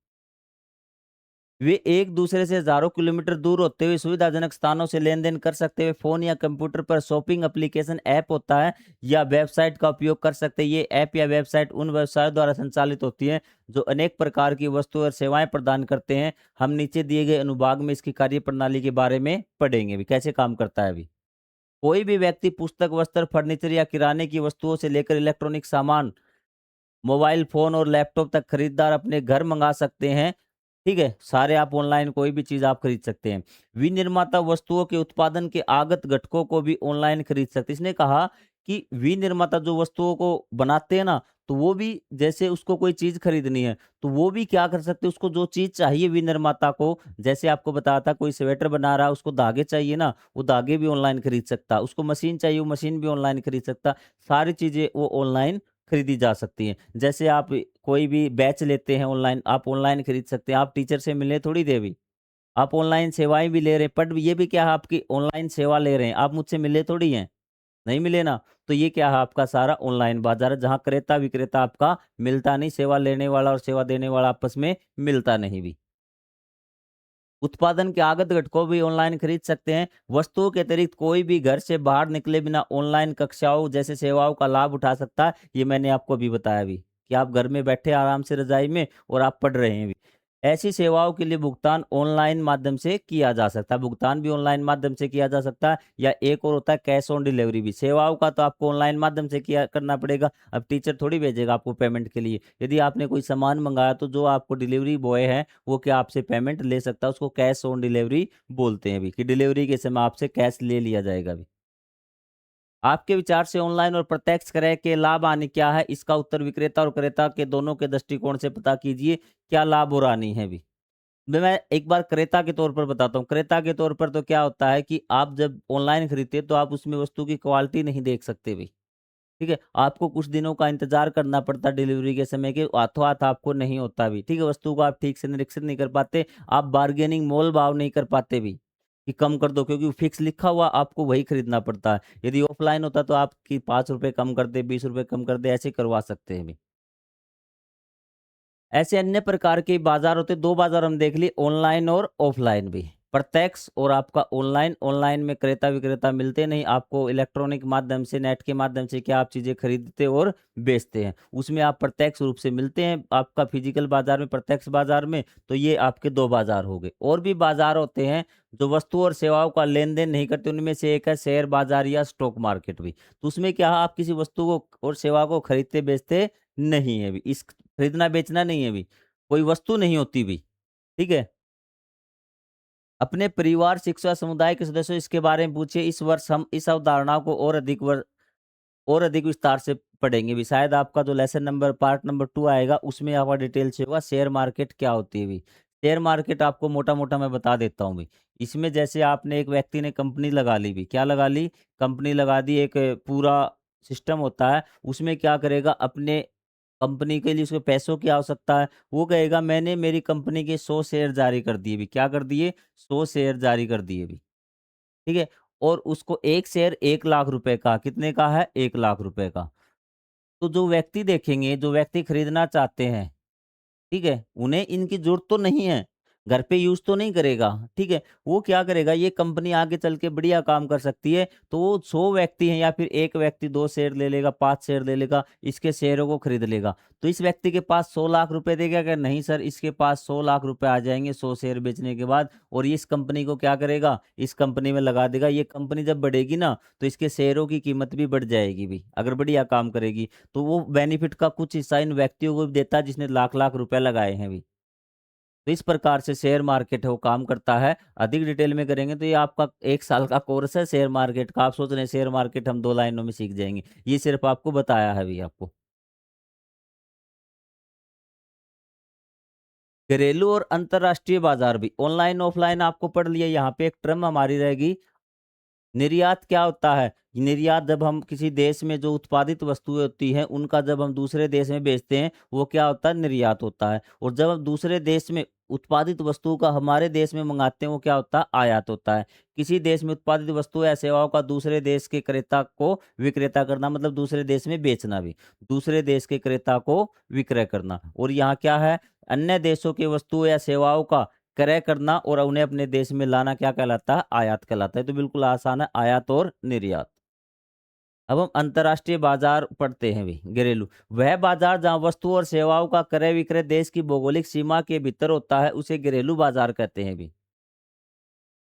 वे एक दूसरे से हज़ारों किलोमीटर दूर होते हुए सुविधाजनक स्थानों से लेन-देन कर सकते हुए फ़ोन या कंप्यूटर पर शॉपिंग एप्लीकेशन ऐप होता है या वेबसाइट का उपयोग कर सकते हैं। ये ऐप या वेबसाइट उन व्यवसायों द्वारा संचालित होती हैं जो अनेक प्रकार की वस्तु और सेवाएँ प्रदान करते हैं। हम नीचे दिए गए अनुभाग में इसकी कार्यप्रणाली के बारे में पढ़ेंगे भी, कैसे काम करता है अभी। कोई भी व्यक्ति पुस्तक, वस्त्र, फर्नीचर या किराने की वस्तुओं से लेकर इलेक्ट्रॉनिक सामान, मोबाइल फ़ोन और लैपटॉप तक खरीदार अपने घर मँगा सकते हैं। ठीक है? सारे आप ऑनलाइन कोई भी चीज़ आप खरीद सकते हैं। विनिर्माता वस्तुओं के उत्पादन के आगत घटकों को भी ऑनलाइन खरीद सकते हैं। इसने कहा कि विनिर्माता जो वस्तुओं को बनाते हैं ना, तो वो भी जैसे उसको कोई चीज़ खरीदनी है, तो वो भी क्या कर सकते हैं, उसको जो चीज़ चाहिए विनिर्माता को, जैसे आपको बताया था कोई स्वेटर बना रहा है, उसको धागे चाहिए ना, वो धागे भी ऑनलाइन खरीद सकता है। उसको मशीन चाहिए, वो मशीन भी ऑनलाइन खरीद सकता है। सारी चीज़ें वो ऑनलाइन खरीदी जा सकती हैं। जैसे आप कोई भी बैच लेते हैं ऑनलाइन, आप ऑनलाइन खरीद सकते हैं। आप टीचर से मिले थोड़ी देर भी, आप ऑनलाइन सेवाएँ भी ले रहे हैं, बट ये भी क्या है आपकी ऑनलाइन सेवा ले रहे हैं। आप मुझसे मिले थोड़ी हैं, नहीं मिले ना? तो ये क्या है आपका सारा ऑनलाइन बाज़ार है, जहाँ क्रेता-विक्रेता आपका मिलता नहीं, सेवा लेने वाला और सेवा देने वाला आपस में मिलता नहीं भी। उत्पादन के आगत घटकों भी ऑनलाइन खरीद सकते हैं। वस्तुओं के अतिरिक्त कोई भी घर से बाहर निकले बिना ऑनलाइन कक्षाओं जैसे सेवाओं का लाभ उठा सकता है। ये मैंने आपको अभी बताया अभी कि आप घर में बैठे आराम से रज़ाई में और आप पढ़ रहे हैं भी। ऐसी सेवाओं के लिए भुगतान ऑनलाइन माध्यम से किया जा सकता है। भुगतान भी ऑनलाइन माध्यम से किया जा सकता है या एक और होता है कैश ऑन डिलीवरी भी। सेवाओं का तो आपको ऑनलाइन माध्यम से किया करना पड़ेगा। अब टीचर थोड़ी भेजेगा आपको पेमेंट के लिए। यदि आपने कोई सामान मँगाया तो जो आपको डिलीवरी बॉय है वो क्या आपसे पेमेंट ले सकता है, उसको कैश ऑन डिलीवरी बोलते हैं अभी कि डिलीवरी के समय आपसे कैश ले लिया जाएगा अभी। आपके विचार से ऑनलाइन और प्रत्यक्ष क्रय के लाभ हानि क्या है? इसका उत्तर विक्रेता और क्रेता के दोनों के दृष्टिकोण से पता कीजिए, क्या लाभ और हानि है अभी? मैं एक बार क्रेता के तौर पर बताता हूँ। क्रेता के तौर पर तो क्या होता है कि आप जब ऑनलाइन खरीदते हैं तो आप उसमें वस्तु की क्वालिटी नहीं देख सकते भई, ठीक है? आपको कुछ दिनों का इंतज़ार करना पड़ता है डिलीवरी के समय के हाथों-हाथ आपको नहीं होता भी, ठीक है? वस्तु को आप ठीक से निरीक्षण नहीं कर पाते, आप बार्गेनिंग मोल-भाव नहीं कर पाते भी, कि कम कर दो क्योंकि फिक्स लिखा हुआ आपको वही खरीदना पड़ता है। यदि ऑफ़लाइन होता तो आप कि ₹5 कम कर दे, ₹20 कम कर दे, ऐसे करवा सकते हैं भी। ऐसे अन्य प्रकार के बाज़ार होते हैं, 2 बाज़ार हम देख लिए ऑनलाइन और ऑफ़लाइन भी। प्रत्यक्ष और आपका ऑनलाइन, ऑनलाइन में क्रेता-विक्रेता मिलते नहीं, आपको इलेक्ट्रॉनिक माध्यम से, नेट के माध्यम से क्या आप चीज़ें खरीदते और बेचते हैं। उसमें आप प्रत्यक्ष रूप से मिलते हैं, आपका फ़िज़िकल बाज़ार में, प्रत्यक्ष बाज़ार में, तो ये आपके 2 बाज़ार हो गए। और भी बाज़ार होते हैं, जो वस्तु और सेवाओं का लेन-देन नहीं करते, उनमें से एक है शेयर बाज़ार या स्टॉक मार्केट भी। तो उसमें क्या है, आप किसी वस्तु को और सेवा को खरीदते-बेचते नहीं है अभी। इस खरीदना-बेचना नहीं है अभी, कोई वस्तु नहीं होती भी, ठीक है? अपने परिवार, शिक्षा, समुदाय के सदस्यों इसके बारे में पूछिए। इस वर्ष हम इस अवधारणा को और अधिक विस्तार से पढ़ेंगे भी। शायद आपका जो लेसन नंबर पार्ट नंबर 2 आएगा उसमें आपका डिटेल से होगा शेयर मार्केट क्या होती है भी। शेयर मार्केट आपको मोटा-मोटा मैं बता देता हूँ भी। इसमें जैसे आपने एक व्यक्ति ने कंपनी लगा ली भी, क्या लगा ली? कंपनी लगा दी, एक पूरा सिस्टम होता है, उसमें क्या करेगा अपने कंपनी के लिए उसको पैसों की आवश्यकता है, वो कहेगा मैंने मेरी कंपनी के 100 शेयर जारी कर दिए भी, क्या कर दिए? 100 शेयर जारी कर दिए भी। ठीक है? और उसको 1 शेयर ₹1,00,000 का, कितने का है? ₹1,00,000 का। तो जो व्यक्ति देखेंगे, जो व्यक्ति खरीदना चाहते हैं, ठीक है? उन्हें इनकी ज़रूरत तो नहीं है, घर पे यूज़ तो नहीं करेगा, ठीक है? वो क्या करेगा, ये कंपनी आगे चल के बढ़िया काम कर सकती है, तो वो 100 व्यक्ति हैं या फिर 1 व्यक्ति 2 शेयर ले लेगा, 5 शेयर ले लेगा, इसके शेयरों को खरीद लेगा। तो इस व्यक्ति के पास 100 लाख रुपए देगा क्या? नहीं सर, इसके पास 100 लाख रुपए आ जाएँगे 100 शेयर बेचने के बाद और ये इस कंपनी को क्या करेगा, इस कंपनी में लगा देगा। ये कंपनी जब बढ़ेगी ना, तो इसके शेयरों की कीमत भी बढ़ जाएगी भी, अगर बढ़िया काम करेगी। तो वो बेनिफिट का कुछ हिस्सा इन व्यक्तियों को भी देता है जिसने लाख-लाख रुपए लगाए हैं अभी। तो इस प्रकार से शेयर मार्केट है वो काम करता है। अधिक डिटेल में करेंगे तो ये आपका 1 साल का कोर्स है शेयर मार्केट का। आप सोच रहे हैं शेयर मार्केट हम 2 लाइनों में सीख जाएँगे। ये सिर्फ़ आपको बताया है अभी आपको। घरेलू और अंतर्राष्ट्रीय बाज़ार भी ऑनलाइन, ऑफ़लाइन आपको पढ़ लिया। यहाँ पे एक टर्म हमारी रहेगी, निर्यात क्या होता है? निर्यात जब हम किसी देश में जो उत्पादित वस्तुएँ होती हैं, उनका जब हम दूसरे देश में बेचते हैं, वो क्या होता है? निर्यात होता है। और जब हम दूसरे देश में उत्पादित वस्तु का हमारे देश में मंगाते हैं वो क्या होता है, आयात होता है। किसी देश में उत्पादित वस्तु या सेवाओं का दूसरे देश के क्रेता को विक्रेता करना, मतलब दूसरे देश में बेचना भी, दूसरे देश के क्रेता को विक्रय करना। और यहाँ क्या है, अन्य देशों की वस्तुओं या सेवाओं का क्रय करना और उन्हें अपने देश में लाना क्या कहलाता है, आयात कहलाता है। तो बिल्कुल आसान है, आयात और निर्यात। अब हम अंतर्राष्ट्रीय बाजार पढ़ते हैं भी, घरेलू। वह बाजार जहां वस्तु और सेवाओं का क्रय विक्रय देश की भौगोलिक सीमा के भीतर होता है उसे घरेलू बाजार कहते हैं भी।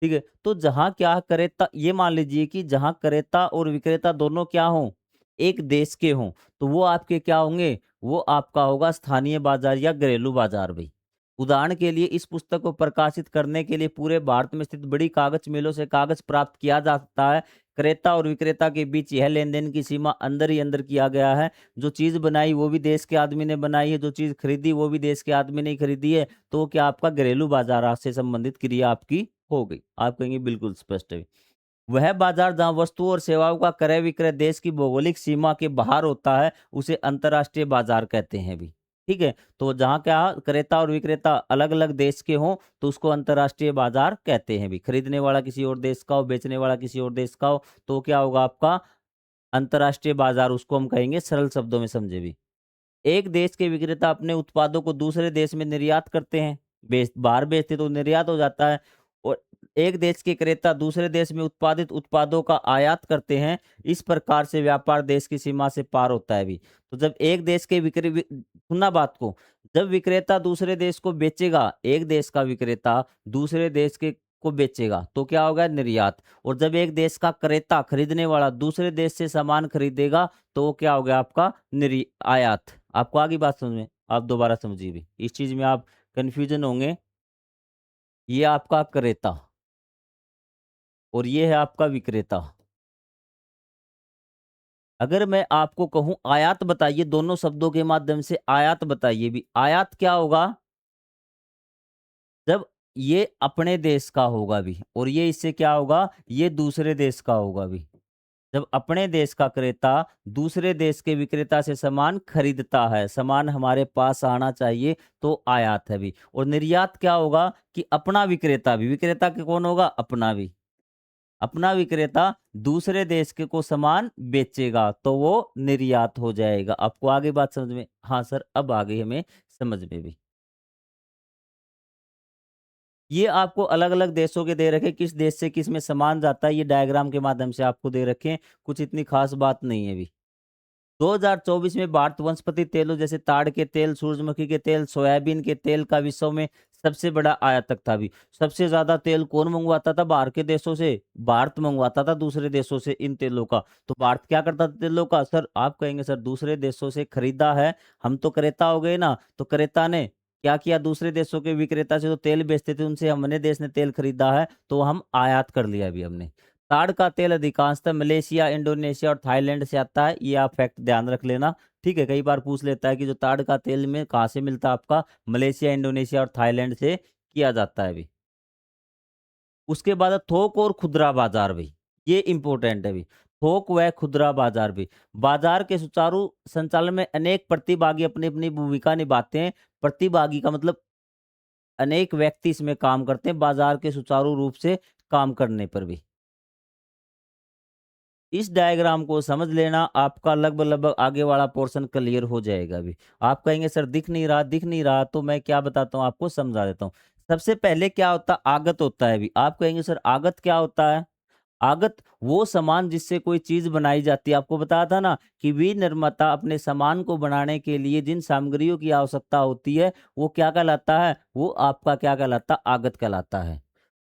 ठीक है, तो जहां क्या क्रेता, ये मान लीजिए कि जहां क्रेता और विक्रेता दोनों क्या हों, एक देश के हों, तो वो आपके क्या होंगे, वो आपका होगा स्थानीय बाजार या घरेलू बाजार भाई। उदाहरण के लिए इस पुस्तक को प्रकाशित करने के लिए पूरे भारत में स्थित बड़ी कागज मिलों से कागज प्राप्त किया जा सकता है। क्रेता और विक्रेता के बीच यह लेन देन की सीमा अंदर ही अंदर किया गया है। जो चीज बनाई वो भी देश के आदमी ने बनाई है, जो चीज खरीदी वो भी देश के आदमी ने खरीदी है। तो क्या आपका घरेलू बाजार से संबंधित क्रिया आपकी हो गई। आप कहेंगे बिल्कुल स्पष्ट है। वह बाजार जहां वस्तुओं और सेवाओं का क्रय विक्रय देश की भौगोलिक सीमा के बाहर होता है उसे अंतर्राष्ट्रीय बाजार कहते हैं भी। ठीक है, तो जहां क्या क्रेता और विक्रेता अलग अलग देश के हों तो उसको अंतर्राष्ट्रीय बाजार कहते हैं भी। खरीदने वाला किसी और देश का हो, बेचने वाला किसी और देश का हो, तो क्या होगा आपका अंतर्राष्ट्रीय बाजार, उसको हम कहेंगे सरल शब्दों में समझे भी। एक देश के विक्रेता अपने उत्पादों को दूसरे देश में निर्यात करते हैं, बाहर बेचते तो निर्यात हो जाता है। और एक देश के क्रेता दूसरे देश में उत्पादित उत्पादों का आयात करते हैं। इस प्रकार से व्यापार देश की सीमा से पार होता है भी। तो जब एक देश के सुनना बात को, जब विक्रेता दूसरे देश को बेचेगा, एक देश का विक्रेता दूसरे देश के को बेचेगा तो क्या होगा, निर्यात। और जब एक देश का क्रेता खरीदने वाला दूसरे देश से सामान खरीदेगा तो क्या हो गया आपका, आयात। आपको आगे बात समझ में, आप दोबारा समझिए भी, इस चीज में आप कंफ्यूजन होंगे। ये आपका क्रेता और ये है आपका विक्रेता। अगर मैं आपको कहूं आयात बताइए, दोनों शब्दों के माध्यम से आयात बताइए भी, आयात क्या होगा, जब ये अपने देश का होगा भी और ये इससे क्या होगा, ये दूसरे देश का होगा भी। जब अपने देश का क्रेता दूसरे देश के विक्रेता से सामान खरीदता है, सामान हमारे पास आना चाहिए, तो आयात है भी। और निर्यात क्या होगा कि अपना विक्रेता भी, विक्रेता के कौन होगा, अपना भी, अपना विक्रेता दूसरे देश के को सामान बेचेगा तो वो निर्यात हो जाएगा। आपको आगे बात समझ में, हाँ सर अब आ गई हमें समझ में भी। ये आपको अलग अलग देशों के दे रखे, किस देश से किस में सामान जाता है, ये डायग्राम के माध्यम से आपको दे रखे हैं। कुछ इतनी खास बात नहीं है भी। 2024 में भारत वनस्पति तेलों जैसे ताड़ के तेल, सूरजमुखी के तेल, सोयाबीन के तेल का विश्व में सबसे बड़ा आयातक था भी। सबसे ज्यादा तेल कौन मंगवाता था बाहर के देशों से, भारत मंगवाता था दूसरे देशों से इन तेलों का। तो भारत क्या करता था तेलों का, सर आप कहेंगे सर दूसरे देशों से खरीदा है, हम तो क्रेता हो गए ना, तो क्रेता ने क्या किया, दूसरे देशों के विक्रेता से जो तेल बेचते थे उनसे हमने देश ने तेल खरीदा है तो हम आयात कर लिया अभी हमने। ताड़ का तेल अधिकांशतः मलेशिया, इंडोनेशिया और थाईलैंड से आता है, ये आप फैक्ट ध्यान रख लेना। ठीक है, कई बार पूछ लेता है कि जो ताड़ का तेल में कहाँ से मिलता है आपका, मलेशिया, इंडोनेशिया और थाईलैंड से किया जाता है भी। उसके बाद है थोक और खुदरा बाजार भी, ये इंपॉर्टेंट है भी। थोक व खुदरा बाजार भी, बाजार के सुचारू संचालन में अनेक प्रतिभागी अपनी अपनी भूमिका निभाते हैं। प्रतिभागी का मतलब अनेक व्यक्ति इसमें काम करते हैं बाजार के सुचारू रूप से काम करने पर भी। इस डायग्राम को समझ लेना, आपका लगभग लगभग आगे वाला पोर्शन क्लियर हो जाएगा अभी। आप कहेंगे सर दिख नहीं रहा, दिख नहीं रहा, तो मैं क्या बताता हूँ आपको, समझा देता हूँ। सबसे पहले क्या होता है, आगत होता है अभी। आप कहेंगे सर आगत क्या होता है, आगत वो सामान जिससे कोई चीज बनाई जाती है। आपको बताया था ना कि विनिर्माता अपने सामान को बनाने के लिए जिन सामग्रियों की आवश्यकता होती है वो क्या कहलाता है, वो आपका क्या कहलाता है, आगत कहलाता है।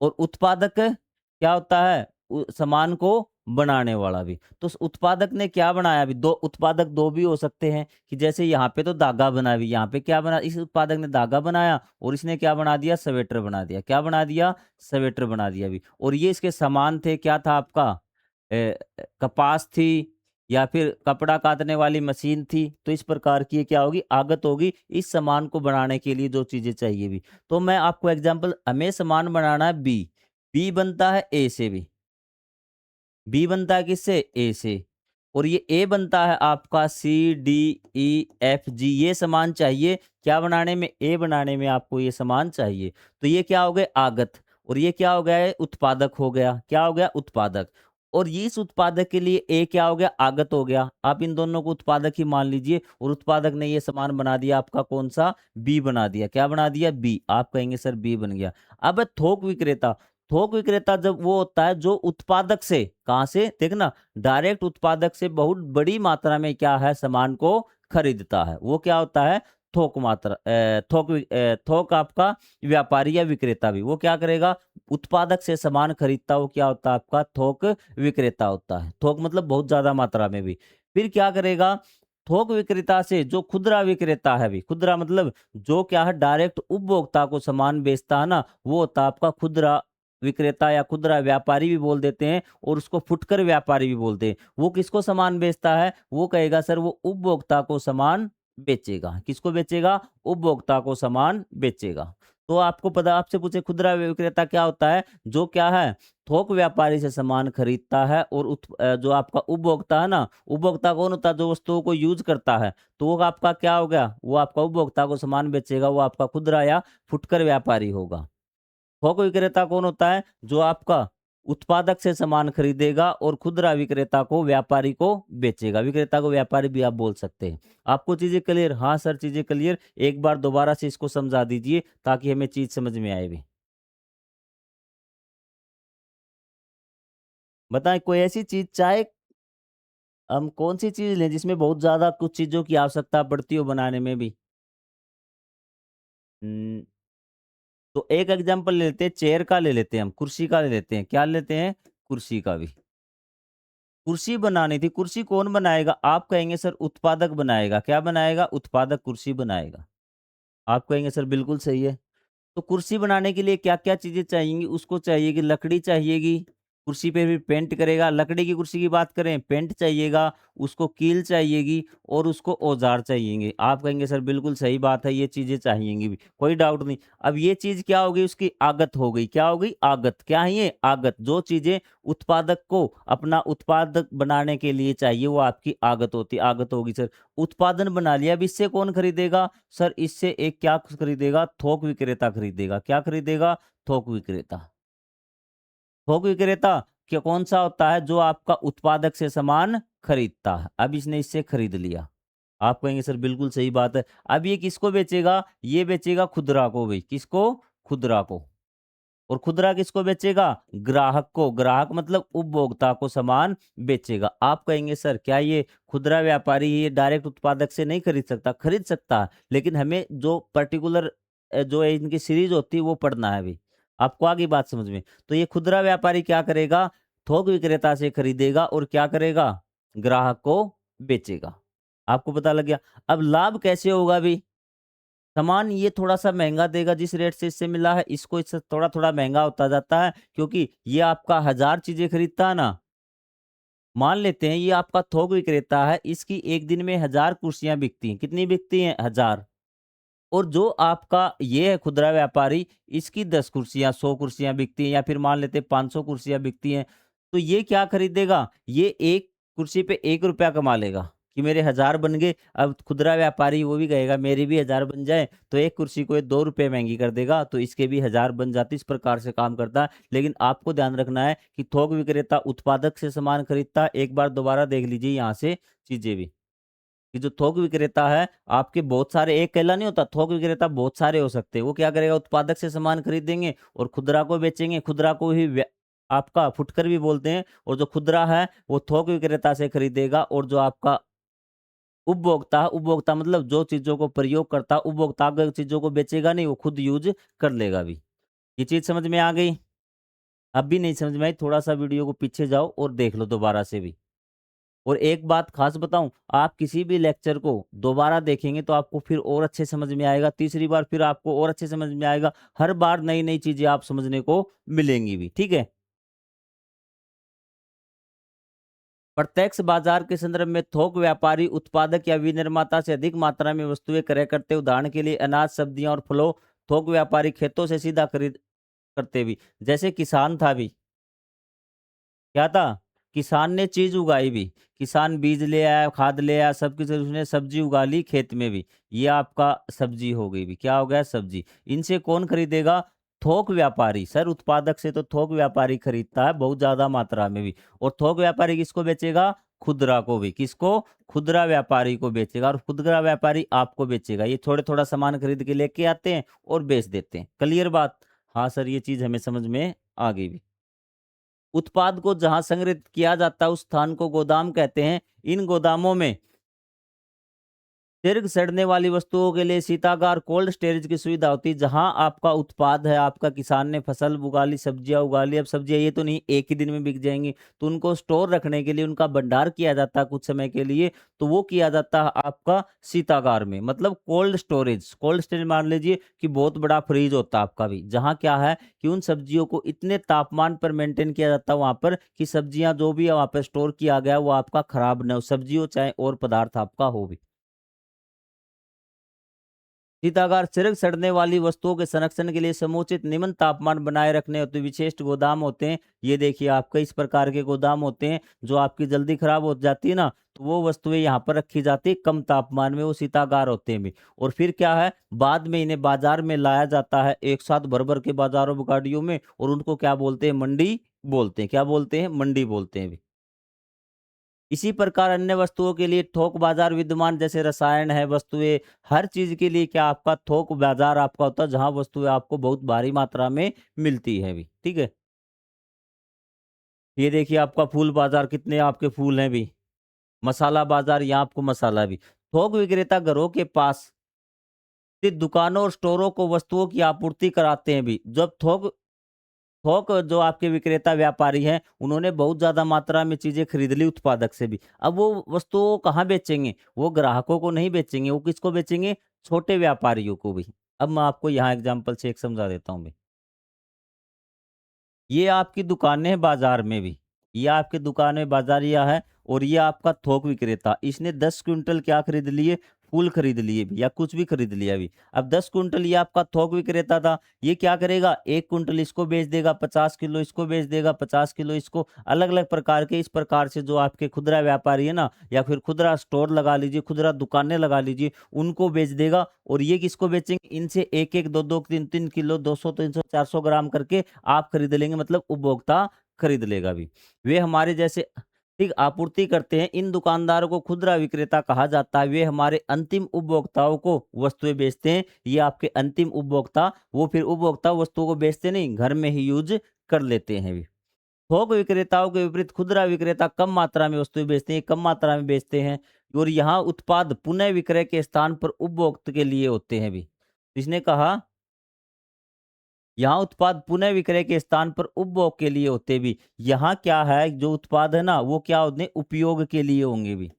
और उत्पादक क्या होता है, सामान को बनाने वाला भी। तो उस उत्पादक ने क्या बनाया, भी दो उत्पादक दो भी हो सकते हैं कि जैसे यहाँ पे तो धागा बना भी, यहाँ पे क्या बना, इस उत्पादक ने धागा बनाया और इसने क्या बना दिया, स्वेटर बना दिया। क्या बना दिया, स्वेटर बना दिया भी। और ये इसके सामान थे, क्या था आपका, कपास थी या फिर कपड़ा काटने वाली मशीन थी। तो इस प्रकार की ये क्या होगी, आगत होगी, इस सामान को बनाने के लिए जो चीजें चाहिए भी। तो मैं आपको एग्जांपल, हमें सामान बनाना है बी, बी बनता है ए से भी, बी बनता है किससे, ए से। और ये ए बनता है आपका C D E F G, ये समान चाहिए क्या बनाने में, ए बनाने में आपको ये समान चाहिए। तो ये क्या हो गए आगत, और ये क्या हो गया है उत्पादक हो गया, क्या हो गया उत्पादक। और ये इस उत्पादक के लिए ए क्या हो गया आगत हो गया, आप इन दोनों को उत्पादक ही मान लीजिए, और उत्पादक ने ये समान बना दिया आपका कौन सा, बी बना दिया, क्या बना दिया बी, आप कहेंगे सर बी बन गया। अब थोक विक्रेता, थोक विक्रेता जब वो होता है जो उत्पादक से, कहां से देखना, डायरेक्ट उत्पादक से बहुत बड़ी मात्रा में क्या है सामान को खरीदता है, वो क्या होता है थोक मात्रा, थोक आपका व्यापारी या विक्रेता भी वो क्या करेगा, उत्पादक से सामान खरीदता, वो क्या होता है आपका थोक विक्रेता होता है। थोक मतलब बहुत ज्यादा मात्रा में भी। फिर क्या करेगा, थोक विक्रेता से जो खुदरा विक्रेता है भी, खुदरा मतलब जो क्या है डायरेक्ट उपभोक्ता को सामान बेचता है ना, वो होता है आपका खुदरा विक्रेता या खुदरा व्यापारी भी बोल देते हैं, और उसको फुटकर व्यापारी भी बोलते हैं। वो किसको सामान बेचता है, वो कहेगा सर वो उपभोक्ता को सामान बेचेगा, किसको बेचेगा, उपभोक्ता को सामान बेचेगा। तो आपको पता, आपसे पूछे खुदरा विक्रेता क्या होता है, जो क्या है थोक व्यापारी से सामान खरीदता है, और जो आपका उपभोक्ता है ना, उपभोक्ता कौन होता है जो वस्तुओं को यूज करता है, तो वो आपका क्या हो गया, वो आपका उपभोक्ता को सामान बेचेगा, वो आपका खुदरा या फुटकर व्यापारी होगा। थोक विक्रेता कौन होता है, जो आपका उत्पादक से सामान खरीदेगा और खुदरा विक्रेता को व्यापारी को बेचेगा, विक्रेता को व्यापारी भी आप बोल सकते हैं। आपको चीजें क्लियर, हाँ सर चीजें क्लियर, एक बार दोबारा से इसको समझा दीजिए ताकि हमें चीज समझ में आए भी। बताएं कोई ऐसी चीज, चाहे हम कौन सी चीज लें जिसमें बहुत ज्यादा कुछ चीजों की आवश्यकता पड़ती हो बनाने में भी। हम्म, तो एक एग्जांपल ले लेते हैं, चेयर का ले लेते हैं, हम कुर्सी का ले लेते हैं, क्या लेते हैं कुर्सी का भी। कुर्सी बनानी थी, कुर्सी कौन बनाएगा, आप कहेंगे सर उत्पादक बनाएगा, क्या बनाएगा उत्पादक कुर्सी बनाएगा। आप कहेंगे सर बिल्कुल सही है। तो कुर्सी बनाने के लिए क्या क्या चीजें चाहिएंगी, उसको चाहिएगी लकड़ी चाहिएगी, कुर्सी पे भी पेंट करेगा, लकड़ी की कुर्सी की बात करें पेंट चाहिएगा, उसको कील चाहिएगी, और उसको औजार चाहिएंगे। आप कहेंगे सर बिल्कुल सही बात है, ये चीजें चाहिएंगी भी, कोई डाउट नहीं। अब ये चीज क्या होगी, उसकी आगत हो गई, क्या हो गई आगत, क्या है ये आगत, जो चीजें उत्पादक को अपना उत्पादक बनाने के लिए चाहिए वो आपकी आगत होती, आगत होगी सर। उत्पादन बना लिया, अब इससे कौन खरीदेगा, सर इससे एक क्या खरीदेगा, थोक विक्रेता खरीदेगा, क्या खरीदेगा थोक विक्रेता। थोक विक्रेता क्या कौन सा होता है, जो आपका उत्पादक से सामान खरीदता है, अब इसने इससे खरीद लिया। आप कहेंगे सर बिल्कुल सही बात है। अब ये किसको बेचेगा, ये बेचेगा खुदरा को भाई, किसको खुदरा को। और खुदरा किसको बेचेगा, ग्राहक को, ग्राहक मतलब उपभोक्ता को सामान बेचेगा। आप कहेंगे सर क्या ये खुदरा व्यापारी ये डायरेक्ट उत्पादक से नहीं खरीद सकता, खरीद सकता है, लेकिन हमें जो पर्टिकुलर जो है इनकी सीरीज होती है वो पढ़ना है अभी, आपको आगे बात समझ में। तो ये खुदरा व्यापारी क्या करेगा, थोक विक्रेता से खरीदेगा और क्या करेगा, ग्राहक को बेचेगा। आपको पता लग गया। अब लाभ कैसे होगा भी, सामान ये थोड़ा सा महंगा देगा, जिस रेट से इससे मिला है इसको इससे थोड़ा थोड़ा महंगा होता जाता है, क्योंकि ये आपका 1000 चीजें खरीदता है ना। मान लेते हैं ये आपका थोक विक्रेता है, इसकी एक दिन में 1000 कुर्सियां बिकती हैं, कितनी बिकती हैं 1000। और जो आपका ये है खुदरा व्यापारी, इसकी 10 कुर्सियां 100 कुर्सियां बिकती हैं, या फिर मान लेते हैं 500 कुर्सियां बिकती हैं। तो ये क्या खरीदेगा, ये एक कुर्सी पे 1 रुपया कमा लेगा कि मेरे 1000 बन गए। अब खुदरा व्यापारी वो भी कहेगा मेरी भी 1000 बन जाए, तो एक कुर्सी को ये 2 रुपये महंगी कर देगा, तो इसके भी 1000 बन जाती, इस प्रकार से काम करता है। लेकिन आपको ध्यान रखना है कि थोक विक्रेता उत्पादक से सामान खरीदता है। एक बार दोबारा देख लीजिए यहाँ से चीजें भी, कि जो थोक विक्रेता है आपके बहुत सारे, एक अकेला नहीं होता, थोक विक्रेता बहुत सारे हो सकते हैं। वो क्या करेगा, उत्पादक से सामान खरीदेंगे और खुदरा को बेचेंगे, खुदरा को ही आपका फुटकर भी बोलते हैं। और जो खुदरा है वो थोक विक्रेता से खरीदेगा, और जो आपका उपभोक्ता है, उपभोक्ता मतलब जो चीजों को प्रयोग करता है, उपभोक्ता अगर चीजों को बेचेगा नहीं, वो खुद यूज कर लेगा भी। ये चीज समझ में आ गई। अब भी नहीं समझ में आई, थोड़ा सा वीडियो को पीछे जाओ और देख लो दोबारा से भी। और एक बात खास बताऊं, आप किसी भी लेक्चर को दोबारा देखेंगे तो आपको फिर और अच्छे समझ में आएगा, तीसरी बार फिर आपको और अच्छे समझ में आएगा, हर बार नई नई चीजें आप समझने को मिलेंगी भी, ठीक है। प्रत्यक्ष बाजार के संदर्भ में थोक व्यापारी उत्पादक या विनिर्माता से अधिक मात्रा में वस्तुएं क्रय करते, उदाहरण के लिए अनाज सब्जियां और फलों। थोक व्यापारी खेतों से सीधा खरीद करते भी, जैसे किसान था भी, क्या था किसान ने चीज उगाई भी, किसान बीज ले आया, खाद ले आया, सब कुछ उसने सब्जी उगा ली खेत में भी, ये आपका सब्जी हो गई भी, क्या हो गया सब्जी। इनसे कौन खरीदेगा? थोक व्यापारी। सर उत्पादक से तो थोक व्यापारी खरीदता है बहुत ज्यादा मात्रा में भी, और थोक व्यापारी किसको बेचेगा? खुदरा को भी। किसको? खुदरा व्यापारी को बेचेगा, और खुदरा व्यापारी आपको बेचेगा। ये थोड़े थोड़ा सामान खरीद के लेके आते हैं और बेच देते हैं। क्लियर बात? हाँ सर, ये चीज हमें समझ में आ गई भी। उत्पाद को जहां संग्रहित किया जाता है उस स्थान को गोदाम कहते हैं। इन गोदामों में दीर्घ सड़ने वाली वस्तुओं के लिए शीतागार कोल्ड स्टोरेज की सुविधा होती है। जहां आपका उत्पाद है, आपका किसान ने फसल उगा ली, सब्जियां उगा ली, अब सब्जियां ये तो नहीं एक ही दिन में बिक जाएंगी, तो उनको स्टोर रखने के लिए उनका भंडार किया जाता है कुछ समय के लिए, तो वो किया जाता है आपका शीतागार में, मतलब कोल्ड स्टोरेज। कोल्ड स्टोरेज मान लीजिए कि बहुत बड़ा फ्रीज होता है आपका भी, जहाँ क्या है कि उन सब्जियों को इतने तापमान पर मेंटेन किया जाता है वहां पर कि सब्जियां जो भी है वहां पर स्टोर किया गया वो आपका खराब न हो, सब्जी हो चाहे और पदार्थ आपका हो भी। शीतागार सिर्फ सड़ने वाली वस्तुओं के संरक्षण के लिए समुचित निम्न तापमान बनाए रखने हेतु विशिष्ट गोदाम होते हैं। ये देखिए आपका इस प्रकार के गोदाम होते हैं, जो आपकी जल्दी खराब हो जाती है ना, तो वो वस्तुएं यहाँ पर रखी जाती है कम तापमान में, वो शीतागार होते हैं भी। और फिर क्या है, बाद में इन्हें बाजार में लाया जाता है एक साथ भर भर के बाजारों में गाड़ियों में, और उनको क्या बोलते हैं? मंडी बोलते हैं। क्या बोलते हैं? मंडी बोलते हैं भी। इसी प्रकार अन्य वस्तुओं के लिए थोक बाजार विद्यमान, जैसे रसायन है, वस्तुएं, हर चीज के लिए क्या आपका थोक बाजार आपका होता है, जहां वस्तुएं आपको बहुत भारी मात्रा में मिलती है भी। ठीक है, ये देखिए आपका फूल बाजार, कितने आपके फूल हैं भी। मसाला बाजार, यहाँ आपको मसाला भी। थोक विक्रेता घरों के पास स्थित दुकानों और स्टोरों को वस्तुओं की आपूर्ति कराते हैं भी। जब थोक थोक जो आपके विक्रेता व्यापारी हैं, उन्होंने बहुत ज्यादा मात्रा में चीजें खरीद ली उत्पादक से भी, अब वो वस्तुओं कहाँ बेचेंगे? वो ग्राहकों को नहीं बेचेंगे, वो किसको बेचेंगे? छोटे व्यापारियों को भी। अब मैं आपको यहाँ एग्जांपल से एक समझा देता हूँ। ये आपकी दुकानें हैं बाजार में भी, ये आपकी दुकान में बाजारिया है, और ये आपका थोक विक्रेता, इसने 10 क्विंटल क्या खरीद लिए? फूल खरीद लिए भी, या कुछ भी खरीद लिया भी। अब 10 क्विंटल ये आपका थोक विक्रेता था, ये क्या करेगा? 1 क्विंटल इसको बेच देगा, 50 किलो इसको बेच देगा, 50 किलो इसको, अलग अलग प्रकार के। इस प्रकार से जो आपके खुदरा व्यापारी है ना, या फिर खुदरा स्टोर लगा लीजिए, खुदरा दुकानें लगा लीजिए, उनको बेच देगा। और ये किसको बेचेंगे? इनसे एक एक, दो दो, तीन तीन किलो, 200, 300, 400 ग्राम करके आप खरीद लेंगे, मतलब उपभोक्ता खरीद लेगा भी। वे हमारे जैसे ठीक आपूर्ति करते हैं। इन दुकानदारों को खुदरा विक्रेता कहा जाता है। वे हमारे अंतिम उपभोक्ताओं को वस्तुएं बेचते हैं। ये आपके अंतिम उपभोक्ता, वो फिर उपभोक्ता वस्तुओं को बेचते नहीं, घर में ही यूज कर लेते हैं भी। थोक विक्रेताओं के विपरीत खुदरा विक्रेता कम मात्रा में वस्तुएं बेचते हैं, कम मात्रा में बेचते हैं, और यहाँ उत्पाद पुनः विक्रय के स्थान पर उपभोक्त के लिए होते हैं भी। इसने कहा यहाँ उत्पाद पुनः विक्रय के स्थान पर उपभोग के लिए होते भी। यहाँ क्या है, जो उत्पाद है ना, वो क्या होते हैं? उपयोग के लिए होंगे भी।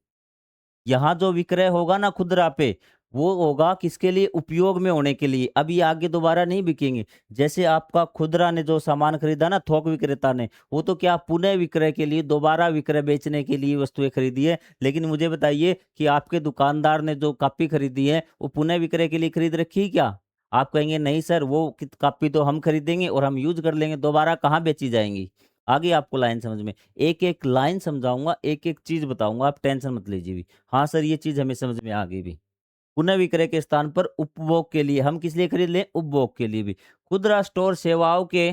यहाँ जो विक्रय होगा ना खुदरा पे, वो होगा किसके लिए? उपयोग में होने के लिए। अब ये आगे दोबारा नहीं बिकेंगे। जैसे आपका खुदरा ने जो सामान खरीदा ना, थोक विक्रेता ने, वो तो क्या पुनः विक्रय के लिए, दोबारा विक्रय बेचने के लिए वस्तुएं खरीदी है। लेकिन मुझे बताइए कि आपके दुकानदार ने जो कॉपी खरीदी है, वो पुनः विक्रय के लिए खरीद रखी है क्या? आप कहेंगे नहीं सर, वो कॉपी तो हम खरीदेंगे और हम यूज कर लेंगे, दोबारा कहाँ बेची जाएंगी? आगे आपको लाइन समझ में, एक एक लाइन समझाऊंगा, एक एक चीज बताऊंगा, आप टेंशन मत लीजिए भी। हाँ सर, ये चीज हमें समझ में आ गई भी। पुनः विक्रय के स्थान पर उपभोग के लिए, हम किस लिए खरीद लें? उपभोग के लिए भी। खुदरा स्टोर सेवाओं के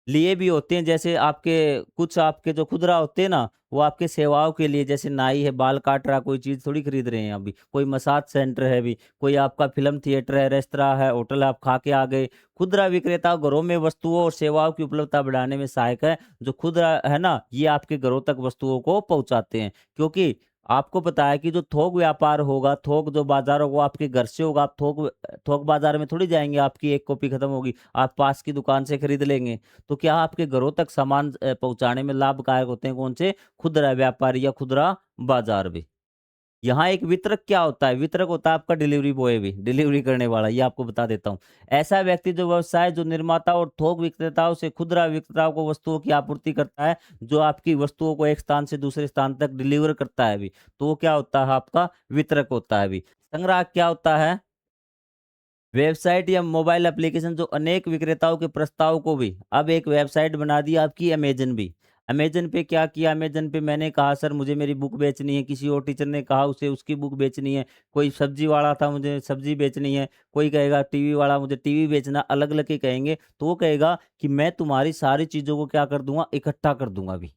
लिए भी होते हैं। जैसे आपके कुछ आपके जो खुदरा होते हैं ना, वो आपके सेवाओं के लिए, जैसे नाई है बाल काट रहा, कोई चीज थोड़ी खरीद रहे हैं अभी, कोई मसाज सेंटर है भी, कोई आपका फिल्म थिएटर है, रेस्तरा है, होटल है, आप खा के आ गए। खुदरा विक्रेता घरों में वस्तुओं और सेवाओं की उपलब्धता बढ़ाने में सहायक है। जो खुदरा है ना, ये आपके घरों तक वस्तुओं को पहुंचाते हैं। क्योंकि आपको पता है कि जो थोक व्यापार होगा, थोक जो बाजार होगा, वो आपके घर से होगा। आप थोक थोक बाजार में थोड़ी जाएंगे, आपकी एक कॉपी खत्म होगी, आप पास की दुकान से खरीद लेंगे। तो क्या आपके घरों तक सामान पहुंचाने में लाभदायक होते हैं कौन से? खुदरा व्यापारी या खुदरा बाजार भी। यहाँ एक वितरक क्या होता है? वितरक होता है आपका डिलीवरी बॉय भी, डिलीवरी करने वाला। ये आपको बता देता हूँ। ऐसा व्यक्ति जो व्यवसाय, जो निर्माता और थोक विक्रेताओं से खुदरा विक्रेताओं को वस्तुओं की आपूर्ति करता है, जो आपकी वस्तुओं को एक स्थान से दूसरे स्थान तक डिलीवर करता है भी, तो वो क्या होता है? आपका वितरक होता है भी। संग्राहक क्या होता है? वेबसाइट या मोबाइल एप्लीकेशन जो अनेक विक्रेताओं के प्रस्ताव को भी अब एक वेबसाइट बना दी आपकी अमेज़न भी। अमेज़न पे क्या किया, अमेज़न पे मैंने कहा सर मुझे मेरी बुक बेचनी है, किसी और टीचर ने कहा उसे उसकी बुक बेचनी है, कोई सब्ज़ी वाला था मुझे सब्ज़ी बेचनी है, कोई कहेगा टीवी वाला मुझे टीवी बेचना, अलग-अलग के कहेंगे। तो वो कहेगा कि मैं तुम्हारी सारी चीज़ों को क्या कर दूँगा, इकट्ठा कर दूँगा अभी।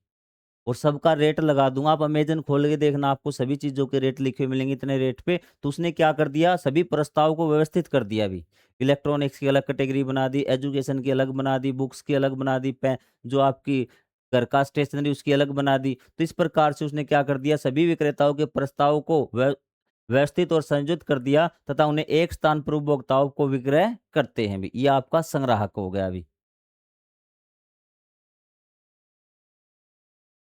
और सबका रेट लगा दूँगा। आप अमेज़न खोल के देखना आपको सभी चीज़ों के रेट लिखे हुए मिलेंगे इतने रेट पे। तो उसने क्या कर दिया सभी प्रस्ताव को व्यवस्थित कर दिया अभी। इलेक्ट्रॉनिक्स की अलग कैटेगरी बना दी, एजुकेशन की अलग बना दी, बुक्स की अलग बना दी, पे जो आपकी घर का स्टेशनरी उसकी अलग बना दी। तो इस प्रकार से उसने क्या कर दिया सभी विक्रेताओं के प्रस्ताव को व्यवस्थित और संयोजित कर दिया तथा उन्हें एक स्थान पर उपभोक्ताओं को विक्रय करते हैं अभी। ये आपका संग्राहक हो गया अभी।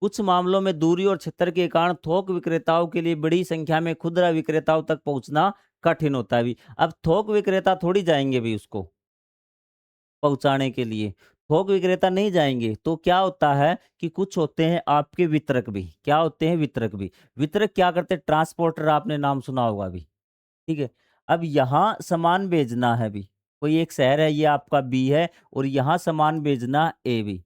कुछ मामलों में दूरी और क्षेत्र के कारण थोक विक्रेताओं के लिए बड़ी संख्या में खुदरा विक्रेताओं तक पहुंचना कठिन होता है भी। अब थोक विक्रेता थोड़ी जाएंगे भी उसको पहुंचाने के लिए, थोक विक्रेता नहीं जाएंगे। तो क्या होता है कि कुछ होते हैं आपके वितरक भी, क्या होते हैं वितरक भी। वितरक क्या करते हैं, ट्रांसपोर्टर आपने नाम सुना होगा अभी, ठीक है। अब यहाँ सामान भेजना है भी, कोई एक शहर है ये आपका बी है और यहाँ सामान भेजना ए भी।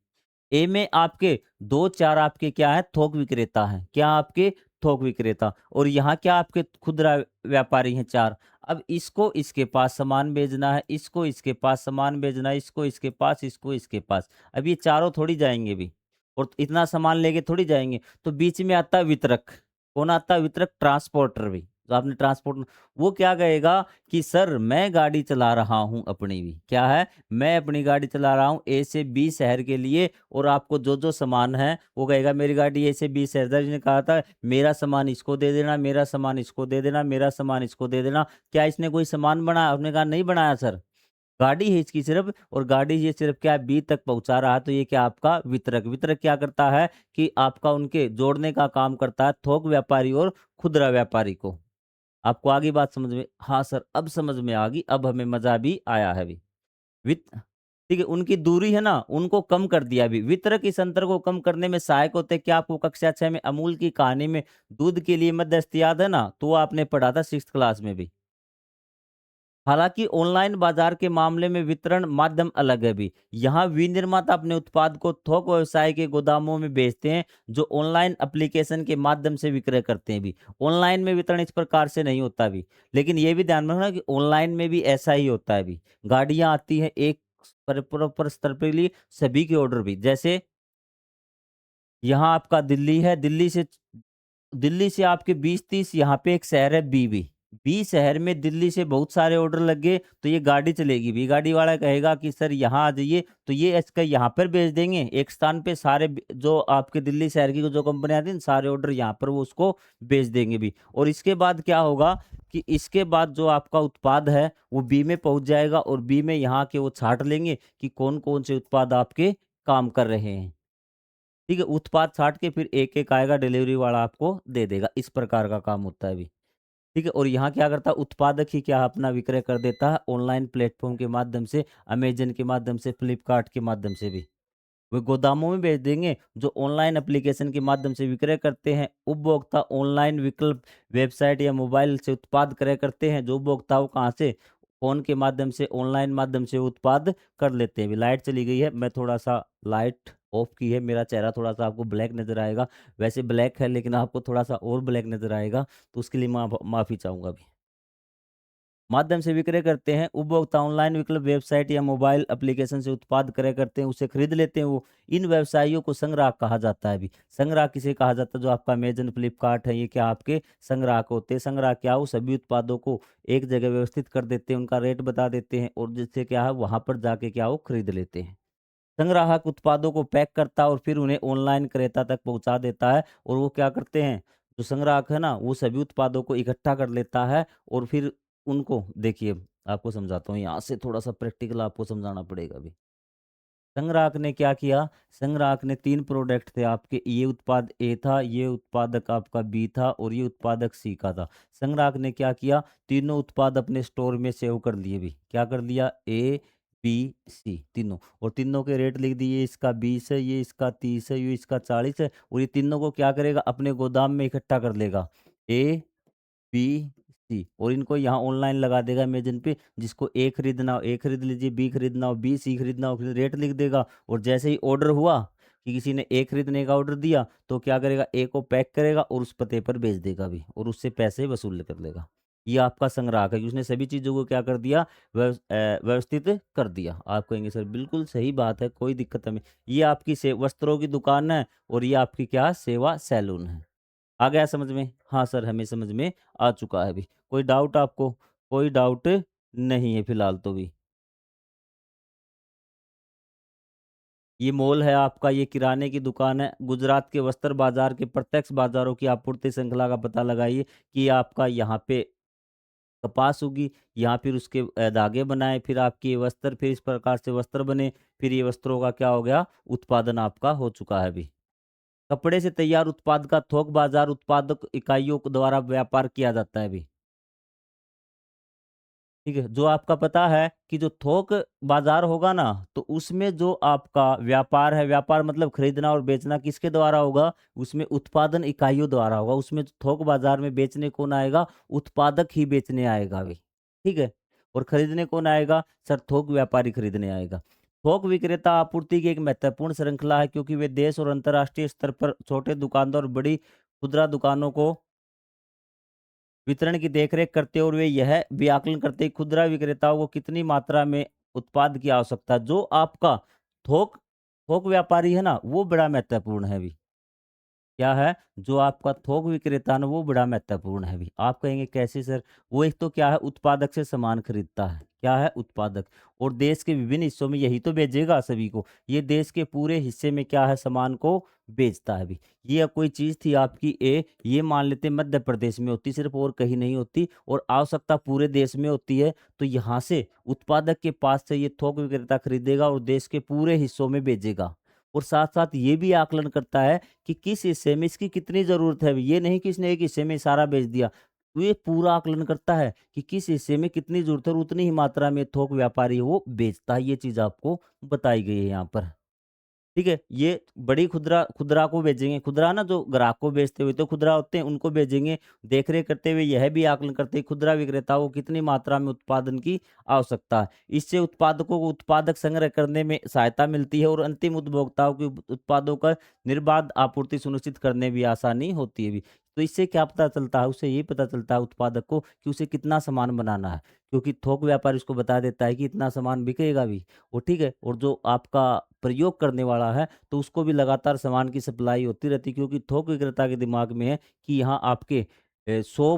ए में आपके 2-4 आपके क्या हैं, थोक विक्रेता हैं। क्या आपके थोक विक्रेता और यहाँ क्या आपके खुदरा व्यापारी हैं 4। अब इसको इसके पास सामान भेजना है, इसको इसके पास सामान भेजना है, इसको इसके पास, इसको इसके पास। अब ये चारों थोड़ी जाएँगे भी और इतना सामान लेके थोड़ी जाएँगे। तो बीच में आता है वितरक। कौन आता है वितरक? ट्रांसपोर्टर भी। तो आपने ट्रांसपोर्ट वो क्या कहेगा कि सर मैं गाड़ी चला रहा हूँ अपनी भी। क्या है? मैं अपनी गाड़ी चला रहा हूँ ए से बी शहर के लिए और आपको जो-जो सामान है, वो कहेगा मेरी गाड़ी ए से बी शहर दर्ज ने कहा था मेरा सामान इसको दे देना, मेरा सामान इसको दे देना, मेरा सामान इसको दे देना। क्या इसने कोई सामान बनाया? उसने कहा नहीं बनाया सर। गाड़ी है इसकी सिर्फ़ और गाड़ी ये सिर्फ़ क्या बी तक पहुँचा रहा है, तो ये क्या आपका वितरक। वितरक क्या करता है कि आपका उनके जोड़ने का काम करता है थोक व्यापारी और खुदरा व्यापारी को। आपको आ गई बात समझ में? हाँ सर, अब समझ में आ गई, अब हमें मज़ा भी आया है अभी। वित ठीक है, उनकी दूरी है ना, उनको कम कर दिया अभी। वितरक इस अंतर को कम करने में सहायक होते हैं। क्या आपको कक्षा 6 में अमूल की कहानी में दूध के लिए मध्यस्थ याद है ना? तो वो आपने पढ़ा था 6th क्लास में भी। हालाँकि ऑनलाइन बाज़ार के मामले में वितरण माध्यम अलग है अभी। यहाँ विनिर्माता अपने उत्पाद को थोक व्यवसाय के गोदामों में बेचते हैं, जो ऑनलाइन एप्लीकेशन के माध्यम से विक्रय करते हैं अभी। ऑनलाइन में वितरण इस प्रकार से नहीं होता अभी। लेकिन ये भी ध्यान में रखना कि ऑनलाइन में भी ऐसा ही होता है अभी। गाड़ियाँ आती हैं एक प्रॉपर स्तर पे लिए सभी के ऑर्डर भी। जैसे यहाँ आपका दिल्ली है, दिल्ली से आपके 20-30 यहाँ पे एक शहर है बी भी। बी शहर में दिल्ली से बहुत सारे ऑर्डर लग गए, तो ये गाड़ी चलेगी भी। गाड़ी वाला कहेगा कि सर यहाँ आ जाइए, तो ये इसका यहाँ पर भेज देंगे। एक स्थान पे सारे जो आपके दिल्ली शहर की जो कंपनियाँ आती हैं, सारे ऑर्डर यहाँ पर वो उसको भेज देंगे भी। और इसके बाद क्या होगा कि इसके बाद जो आपका उत्पाद है, वो बी में पहुँच जाएगा और बी में यहाँ के वो छाँट लेंगे कि कौन-कौन से उत्पाद आपके काम कर रहे हैं। ठीक है, उत्पाद छाँट के फिर एक-एक आएगा डिलीवरी वाला आपको दे देगा, इस प्रकार का काम होता है अभी। ठीक है, और यहाँ क्या करता है उत्पादक ही क्या अपना विक्रय कर देता है ऑनलाइन प्लेटफ़ॉर्म के माध्यम से, अमेज़न के माध्यम से, फ्लिपकार्ट के माध्यम से भी। वे गोदामों में भेज देंगे, जो ऑनलाइन एप्लीकेशन के माध्यम से विक्रय करते हैं। उपभोक्ता ऑनलाइन विकल्प वेबसाइट या मोबाइल से उत्पाद क्रय करते हैं, जो उपभोक्ताओं कहाँ से फ़ोन के माध्यम से, ऑनलाइन माध्यम से उत्पाद कर लेते हैं। अभी लाइट चली गई है, मैं थोड़ा-सा लाइट ऑफ की है, मेरा चेहरा थोड़ा-सा आपको ब्लैक नज़र आएगा। वैसे ब्लैक है लेकिन आपको थोड़ा-सा और ब्लैक नज़र आएगा, तो उसके लिए माफ़ी चाहूँगा अभी। माध्यम से विक्रय करते हैं। उपभोक्ता ऑनलाइन विकल्प वेबसाइट या मोबाइल एप्लीकेशन से उत्पाद क्रय करते हैं, उसे खरीद लेते हैं वो। इन व्यवसाइयों को संग्राहक कहा जाता है अभी। संग्राहक किसे कहा जाता है? जो आपका अमेज़न, फ्लिपकार्ट है, ये क्या आपके संग्राहक होते हैं। संग्राहक क्या हो? सभी उत्पादों को एक जगह व्यवस्थित कर देते हैं, उनका रेट बता देते हैं और जिससे क्या है वहाँ पर जाके क्या हो खरीद लेते हैं। संग्राहक उत्पादों को पैक करता है और फिर उन्हें ऑनलाइन क्रेता तक पहुँचा देता है और वो क्या करते हैं, जो संग्राहक है ना, वो सभी उत्पादों को इकट्ठा कर लेता है और फिर उनको देखिए, आपको समझाता हूँ, यहाँ से थोड़ा-सा प्रैक्टिकल आपको समझाना पड़ेगा अभी। संग्राहक ने क्या किया, संग्राहक ने 3 प्रोडक्ट थे आपके, ये उत्पाद ए था, ये उत्पादक आपका बी था और ये उत्पादक सी का था। संग्राहक ने क्या किया, तीनों उत्पाद अपने स्टोर में सेव कर लिए भी। क्या कर लिया? ए, बी, सी तीनों और तीनों के रेट लिख दिए, ये इसका 20 है, ये इसका 30 है, ये इसका 40 है और ये तीनों को क्या करेगा, अपने गोदाम में इकट्ठा कर लेगा। ए, बी जी, और इनको यहाँ ऑनलाइन लगा देगा अमेज़न पे, जिसको ए खरीदना हो ए खरीद लीजिए, बी खरीदना हो बी, सी खरीदना हो फिर रेट लिख देगा, और जैसे ही ऑर्डर हुआ कि किसी ने ए खरीदने का ऑर्डर दिया, तो क्या करेगा, ए को पैक करेगा और उस पते पर भेज देगा भी, और उससे पैसे वसूल कर लेगा। ये आपका संग्राहक है कि उसने सभी चीज़ों को क्या कर दिया, व्यवस्थित कर दिया। आप कहेंगे सर बिल्कुल सही बात है, कोई दिक्कत हमें, ये आपकी से वस्त्रों की दुकान है और ये आपकी क्या सेवा सैलून है। आ गया समझ में? हाँ सर, हमें समझ में आ चुका है अभी। कोई डाउट आपको? कोई डाउट नहीं है फिलहाल तो भी। ये मॉल है आपका, ये किराने की दुकान है। गुजरात के वस्त्र बाज़ार के प्रत्यक्ष बाज़ारों की आपूर्ति श्रृंखला का पता लगाइए कि ये आपका यहाँ पे कपास उगी, यहाँ फिर उसके धागे बनाए, फिर आपके ये वस्त्र, फिर इस प्रकार से वस्त्र बने, फिर ये वस्त्रों का क्या हो गया, उत्पादन आपका हो चुका है अभी। कपड़े से तैयार उत्पाद का थोक बाज़ार उत्पादक इकाइयों के द्वारा व्यापार किया जाता है अभी। ठीक है, जो आपका पता है कि जो थोक बाज़ार होगा ना, तो उसमें जो आपका व्यापार है, व्यापार मतलब खरीदना और बेचना किसके द्वारा होगा? उसमें उत्पादन इकाइयों द्वारा होगा। उसमें जो थोक बाज़ार में बेचने कौन आएगा? उत्पादक ही बेचने आएगा अभी, ठीक है? और खरीदने कौन आएगा? सर थोक व्यापारी खरीदने आएगा। थोक विक्रेता आपूर्ति की एक महत्वपूर्ण श्रृंखला है क्योंकि वे देश और अंतर्राष्ट्रीय स्तर पर छोटे दुकानदार और बड़ी खुदरा दुकानों को वितरण की देखरेख करते और वे यह भी आकलन करते हैं कि खुदरा विक्रेताओं को कितनी मात्रा में उत्पाद की आवश्यकता है। जो आपका थोक थोक व्यापारी है ना, वो बड़ा महत्वपूर्ण है अभी। क्या है? जो आपका थोक विक्रेता है ना, वो बड़ा महत्वपूर्ण है अभी। आप कहेंगे कैसे सर? वो एक तो क्या है, उत्पादक से सामान खरीदता है। क्या है? उत्पादक। और देश के विभिन्न हिस्सों में यही तो भेजेगा सभी को। ये देश के पूरे हिस्से में क्या है, सामान को बेचता है अभी। ये कोई चीज़ थी आपकी ए, ये मान लेते हैं मध्य प्रदेश में होती सिर्फ़, और कहीं नहीं होती, और आवश्यकता पूरे देश में होती है, तो यहाँ से उत्पादक के पास से ये थोक विक्रेता खरीदेगा और देश के पूरे हिस्सों में भेजेगा। और साथ-साथ ये भी आकलन करता है कि किस हिस्से में इसकी कितनी ज़रूरत है। ये नहीं कि इसने एक हिस्से में सारा बेच दिया। तो ये पूरा आकलन करता है कि किस हिस्से में कितनी ज़रूरत है और उतनी ही मात्रा में थोक व्यापारी वो बेचता है। ये चीज़ आपको बताई गई है यहाँ पर। ठीक है? ये बड़ी खुदरा खुदरा को भेजेंगे, खुदरा ना जो ग्राहक को बेचते हुए तो खुदरा होते हैं, उनको भेजेंगे। देख-रेख करते हुए यह भी आकलन करते हैं खुदरा विक्रेताओं को कितनी मात्रा में उत्पादन की आवश्यकता है। इससे उत्पादकों को उत्पादक संग्रह करने में सहायता मिलती है और अंतिम उपभोक्ताओं के उत्पादों का निर्बाध आपूर्ति सुनिश्चित करने में आसानी होती है भी। तो इससे क्या पता चलता है? उससे ये पता चलता है उत्पादक को कि उसे कितना सामान बनाना है, क्योंकि थोक व्यापारी उसको बता देता है कि इतना सामान बिकेगा भी। वो ठीक है, और जो आपका प्रयोग करने वाला है, तो उसको भी लगातार सामान की सप्लाई होती रहती है, क्योंकि थोक विक्रेता के दिमाग में है कि यहाँ आपके 100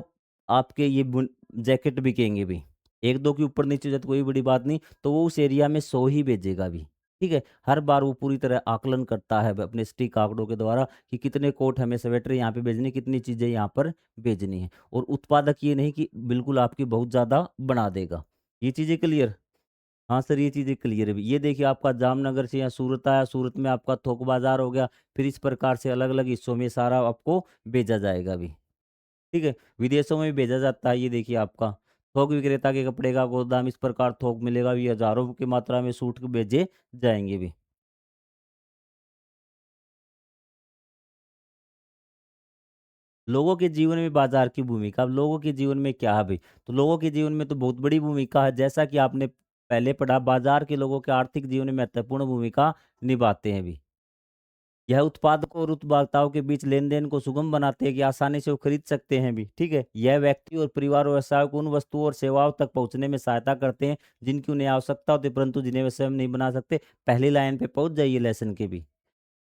आपके ये बुन जैकेट बिकेंगे भी। 1-2 के ऊपर-नीचे हो जाए तो कोई बड़ी बात नहीं, तो वो उस एरिया में 100 ही भेजेगा भी। ठीक है? हर बार वो पूरी तरह आकलन करता है अपने सटीक आंकड़ों के द्वारा कि कितने कोट हमें स्वेटर यहाँ पे भेजने, कितनी चीज़ें यहाँ पर भेजनी है। और उत्पादक ये नहीं कि बिल्कुल आपकी बहुत ज़्यादा बना देगा। ये चीज़ें क्लियर? हाँ सर, ये चीज़ें क्लियर है। ये देखिए आपका जामनगर से यहाँ सूरत आया, सूरत में आपका थोक बाज़ार हो गया, फिर इस प्रकार से अलग-अलग हिस्सों में सारा आपको भेजा जाएगा अभी, ठीक है? विदेशों में भी भेजा जाता है, ये देखिए आपका थोक विक्रेता के कपड़े का गोदाम इस प्रकार थोक मिलेगा, ये हज़ारों की मात्रा में सूट भेजे जाएँगे भी। लोगों के जीवन में बाज़ार की भूमिका, अब लोगों के जीवन में क्या है भई? तो लोगों के जीवन में तो बहुत बड़ी भूमिका है, जैसा कि आपने पहले पढ़ा, बाज़ार के लोगों के आर्थिक जीवन में महत्वपूर्ण भूमिका निभाते हैं भी। यह उत्पादकों और उपभोक्ताओं के बीच लेन-देन को सुगम बनाते हैं कि आसानी से वो खरीद सकते हैं भी, ठीक है? यह व्यक्ति और परिवार और व्यवसाय को उन वस्तुओं और सेवाओं तक पहुँचने में सहायता करते हैं, जिनकी उन्हें आवश्यकता होती है, परंतु जिन्हें वे स्वयं नहीं बना सकते। पहली लाइन पे पहुँच जाइए लेसन के भी।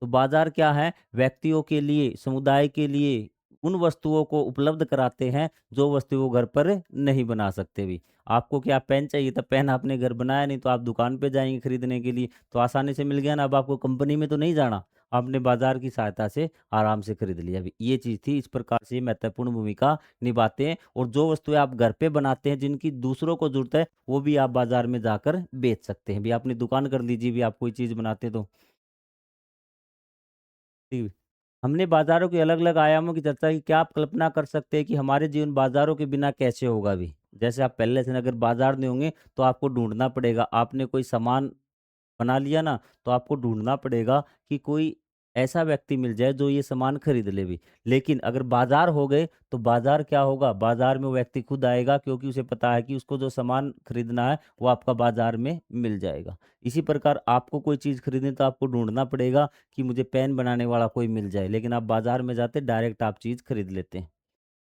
तो बाजार क्या है? व्यक्तियों के लिए, समुदाय के लिए उन वस्तुओं को उपलब्ध कराते हैं, जो वस्तु वो घर पर नहीं बना सकते भी। आपको क्या पेन चाहिए था, पेन आपने घर बनाया नहीं, तो आप दुकान पे जाएँगे खरीदने के लिए, तो आसानी से मिल गया ना, अब आपको कंपनी में तो नहीं जाना। आपने बाज़ार की सहायता से आराम से खरीद लिया अभी। ये चीज़ थी, इस प्रकार से ये महत्वपूर्ण भूमिका निभाते हैं, और जो वस्तुएँ आप घर पे बनाते हैं, जिनकी दूसरों को ज़रूरत है, वो भी आप बाज़ार में जाकर बेच सकते हैं। अभी अपनी दुकान कर लीजिए भी, आप कोई चीज़ बनाते हैं तो। जी। हमने बाज़ारों के अलग-अलग आयामों की चर्चा की। क्या आप कल्पना कर सकते हैं कि हमारे जीवन बाज़ारों के बिना कैसे होगा अभी? जैसे आप पहले से अगर बाज़ार नहीं होंगे, तो आपको ढूँढना पड़ेगा। आपने कोई सामान बना लिया ना, तो आपको ढूँढना पड़ेगा कि कोई ऐसा व्यक्ति मिल जाए जो ये सामान खरीद ले भी। लेकिन अगर बाज़ार हो गए, तो बाज़ार क्या होगा? बाज़ार में वो व्यक्ति खुद आएगा, क्योंकि उसे पता है कि उसको जो सामान खरीदना है, वो आपका बाज़ार में मिल जाएगा। इसी प्रकार आपको कोई चीज़ खरीदनी है तो आपको ढूँढना पड़ेगा कि मुझे पेन बनाने वाला कोई मिल जाए, लेकिन आप बाज़ार में जाते डायरेक्ट आप चीज़ खरीद लेते हैं।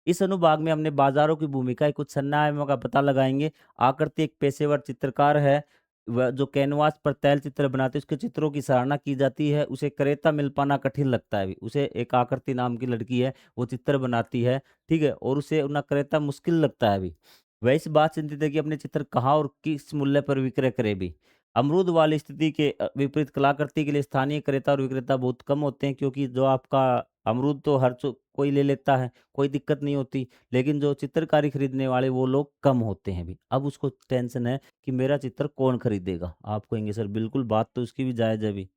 इस अनुभाग में हमने बाज़ारों की भूमिका के कुछ संज्ञानामों का पता लगाएँगे। आकृति एक पेशेवर चित्रकार है, वह जो कैनवास पर तैलचित्र बनाते हैं, उसके चित्रों की सराहना की जाती है। उसे क्रेता मिल पाना कठिन लगता है अभी। उसे एक आकृति नाम की लड़की है, वो चित्र बनाती है, ठीक है? और उसे ना क्रेता मुश्किल लगता है अभी। वह इस बात से चिंतित है कि अपने चित्र कहाँ और किस मूल्य पर विक्रय करे भी। अमरूद वाली स्थिति के विपरीत कलाकृति के लिए स्थानीय क्रेता और विक्रेता बहुत कम होते हैं, क्योंकि जो आपका अमरूद तो हर कोई ले लेता है, कोई दिक्कत नहीं होती। लेकिन जो चित्रकारी खरीदने वाले वो लोग कम होते हैं अभी। अब उसको टेंशन है कि मेरा चित्र कौन खरीदेगा? आप कहेंगे सर बिल्कुल बात तो उसकी भी जायज़ है अभी।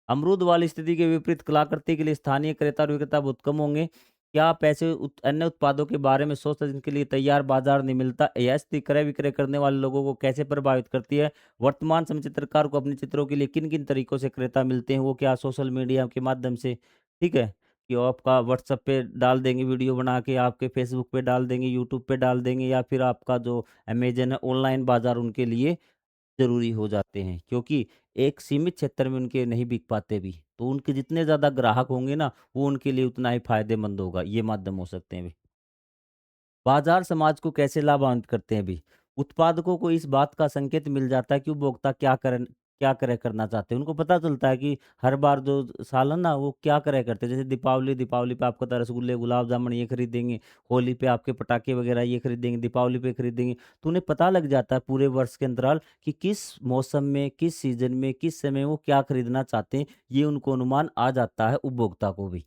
अमरूद वाली स्थिति के विपरीत कलाकृति के लिए स्थानीय क्रेता और विक्रेता बहुत कम होंगे। क्या आप ऐसे अन्य उत्पादों के बारे में सोच सकते हैं जिनके लिए तैयार बाजार नहीं मिलता? यह स्थिति क्रय विक्रय करने वाले लोगों को कैसे प्रभावित करती है? वर्तमान समय चित्रकार को अपने चित्रों के लिए किन किन तरीकों से क्रेता मिलते हैं? वो क्या सोशल मीडिया के माध्यम से, ठीक है, कि वो आपका व्हाट्सएप पे डाल देंगे वीडियो बना के, आपके फेसबुक पे डाल देंगे, यूट्यूब पे डाल देंगे, या फिर आपका जो अमेजन है ऑनलाइन बाजार उनके लिए ज़रूरी हो जाते हैं, क्योंकि एक सीमित क्षेत्र में उनके नहीं बिक पाते भी। तो उनके जितने ज़्यादा ग्राहक होंगे ना, वो उनके लिए उतना ही फ़ायदेमंद होगा। ये माध्यम हो सकते हैं भी। बाजार समाज को कैसे लाभान्वित करते हैं अभी? उत्पादकों को इस बात का संकेत मिल जाता है कि उपभोक्ता क्या क्रय करना चाहते हैं। उनको पता चलता है कि हर बार जो सालन ना वो क्या क्रय करते हैं। जैसे दीपावली पे आपको तो रसगुल्ले, गुलाब जामुन ये खरीदेंगे, होली पे आपके पटाखे वगैरह ये खरीदेंगे, दीपावली पे खरीदेंगे। तो उन्हें पता लग जाता है पूरे वर्ष के अंतराल कि किस मौसम में, किस सीज़न में, किस समय वो क्या खरीदना चाहते हैं। ये उनको अनुमान आ जाता है उपभोक्ता को भी।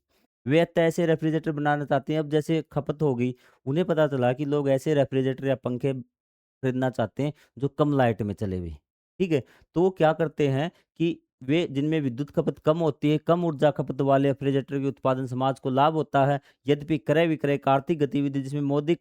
वे ऐसे रेफ्रिजरेटर बनाना चाहते हैं। अब जैसे खपत हो गई, उन्हें पता चला कि लोग ऐसे रेफ्रिजरेटर या पंखे खरीदना चाहते हैं जो कम लाइट में चले भी, ठीक है? तो वो क्या करते हैं कि वे जिनमें विद्युत खपत कम होती है, कम ऊर्जा खपत वाले रेफ्रिजरेटर के उत्पादन समाज को लाभ होता है। यद्यपि क्रय-विक्रय का आर्थिक गतिविधि जिसमें मौद्रिक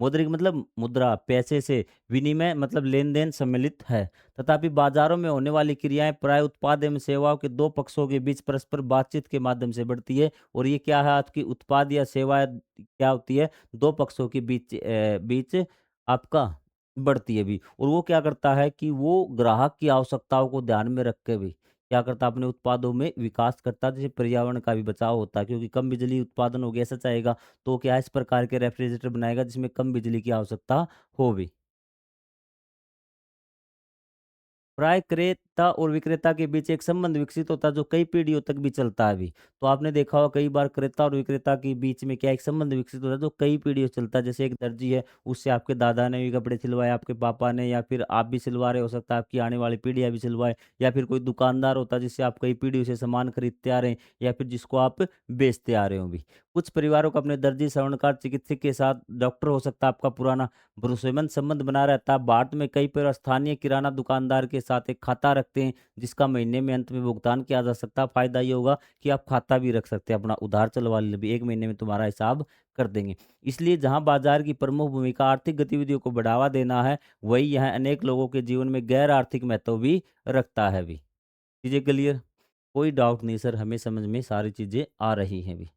मौद्रिक मतलब मुद्रा, पैसे से विनिमय मतलब लेन-देन सम्मिलित है। तथापि बाज़ारों में होने वाली क्रियाएँ प्राय उत्पाद एवं सेवाओं के 2 पक्षों के बीच परस्पर बातचीत के माध्यम से बढ़ती है, और ये क्या है आपकी उत्पाद या सेवाएँ क्या होती है? 2 पक्षों के बीच आपका बढ़ती है भी। और वो क्या करता है कि वो ग्राहक की आवश्यकताओं को ध्यान में रख के भी क्या करता है, अपने उत्पादों में विकास करता है, जैसे पर्यावरण का भी बचाव होता है, क्योंकि कम बिजली उत्पादन हो गया ऐसा चाहेगा, तो क्या इस प्रकार के रेफ्रिजरेटर बनाएगा जिसमें कम बिजली की आवश्यकता हो भी। प्राय क्रेता और विक्रेता के बीच एक संबंध विकसित होता है जो कई पीढ़ियों तक भी चलता है अभी। तो आपने देखा होगा कई बार क्रेता और विक्रेता के बीच में क्या एक संबंध विकसित होता है जो कई पीढ़ियों चलता है। जैसे एक दर्जी है, उससे आपके दादा ने भी कपड़े सिलवाए, आपके पापा ने, या फिर आप भी सिलवा रहे, हो सकता है आपकी आने वाली पीढ़ियाँ भी सिलवाए, या फिर कोई दुकानदार होता है जिससे आप कई पीढ़ियों से सामान खरीदते आ रहे हैं, या फिर जिसको आप बेचते आ रहे हो भी। कुछ परिवारों को अपने दर्जी, श्रवणकार, चिकित्सक के साथ डॉक्टर हो सकता है आपका पुराना भरोसेमंद संबंध बना रहता है। बाद में कई बार स्थानीय किराना दुकानदार के साथ एक खाता रखते हैं, जिसका महीने में अंत में भुगतान किया जा सकता है। फ़ायदा ये होगा कि आप खाता भी रख सकते हैं, अपना उधार चलवा ले भी 1 महीने में तुम्हारा हिसाब कर देंगे। इसलिए जहाँ बाज़ार की प्रमुख भूमिका आर्थिक गतिविधियों को बढ़ावा देना है, वही यहाँ अनेक लोगों के जीवन में गैर आर्थिक महत्व भी रखता है अभी। चीज़ें क्लियर? कोई डाउट नहीं सर, हमें समझ में सारी चीज़ें आ रही हैं अभी।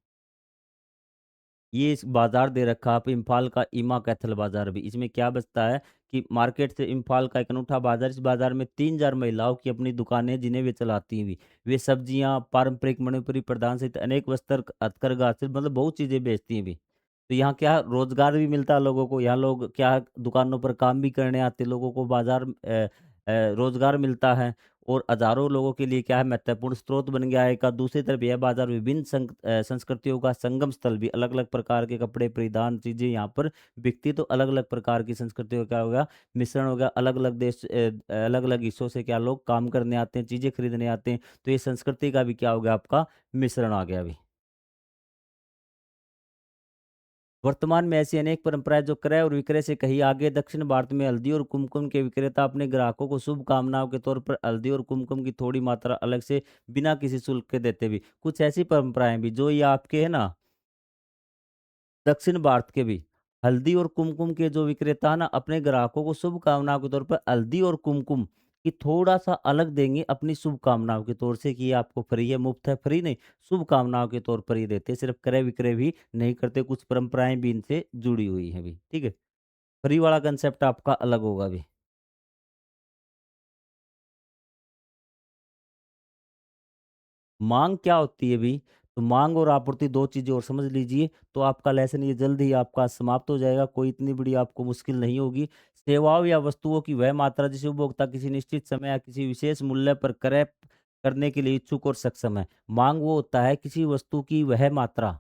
ये इस बाज़ार दे रखा है आप इम्फाल का ईमा कैथल बाज़ार भी। इसमें क्या बचता है कि मार्केट से इम्फाल का एक अनूठा बाज़ार, इस बाज़ार में 3000 महिलाओं की अपनी दुकानें जिन्हें वे चलाती भी। वे सब्जियाँ, पारंपरिक मणिपुरी प्रधान सहित अनेक वस्त्र, हथकरघा से मतलब बहुत चीज़ें बेचती हैं भी। तो यहाँ क्या रोज़गार भी मिलता है लोगों को, यहाँ लोग क्या दुकानों पर काम भी करने आते हैं, लोगों को रोज़गार मिलता है, और हज़ारों लोगों के लिए क्या है महत्वपूर्ण स्रोत बन गया है एक। दूसरी तरफ यह बाज़ार विभिन्न संस्कृतियों का संगम स्थल भी, अलग-अलग प्रकार के कपड़े, परिधान, चीज़ें यहाँ पर बिकती, तो अलग-अलग प्रकार की संस्कृतियों का क्या हो गया, मिश्रण हो गया। अलग-अलग हिस्सों से क्या लोग काम करने आते हैं, चीज़ें खरीदने आते हैं, तो ये संस्कृति का भी क्या हो गया आपका मिश्रण आ गया अभी। वर्तमान में ऐसी अनेक परंपराएं जो क्रय और विक्रय से कहीं आगे। दक्षिण भारत में हल्दी और कुमकुम के विक्रेता अपने ग्राहकों को शुभ कामनाओं के तौर पर हल्दी और कुमकुम की थोड़ी मात्रा अलग से बिना किसी शुल्क के देते भी। कुछ ऐसी परंपराएं भी जो ये आपके है ना दक्षिण भारत के भी हल्दी और कुमकुम के जो विक्रेता ना अपने ग्राहकों को शुभ कामनाओं के तौर पर हल्दी और कुमकुम कि थोड़ा-सा अलग देंगे अपनी शुभकामनाओं के तौर से कि ये आपको फ्री है, मुफ्त है, फ्री नहीं, शुभकामनाओं के तौर पर ही देते हैं, सिर्फ़ क्रय-विक्रय भी नहीं करते, कुछ परंपराएँ भी इनसे जुड़ी हुई हैं भी, ठीक है? फ्री वाला कांसेप्ट आपका अलग होगा अभी। माँग क्या होती है भई? तो माँग और आपूर्ति 2 चीज़ें और समझ लीजिए, तो आपका लेसन ये जल्द ही आपका समाप्त हो जाएगा, कोई इतनी बड़ी आपको मुश्किल नहीं होगी। सेवाओं या वस्तुओं की वह मात्रा जिसे उपभोक्ता किसी निश्चित समय या किसी विशेष मूल्य पर क्रय करने के लिए इच्छुक और सक्षम है। माँग वो होता है किसी वस्तु की वह मात्रा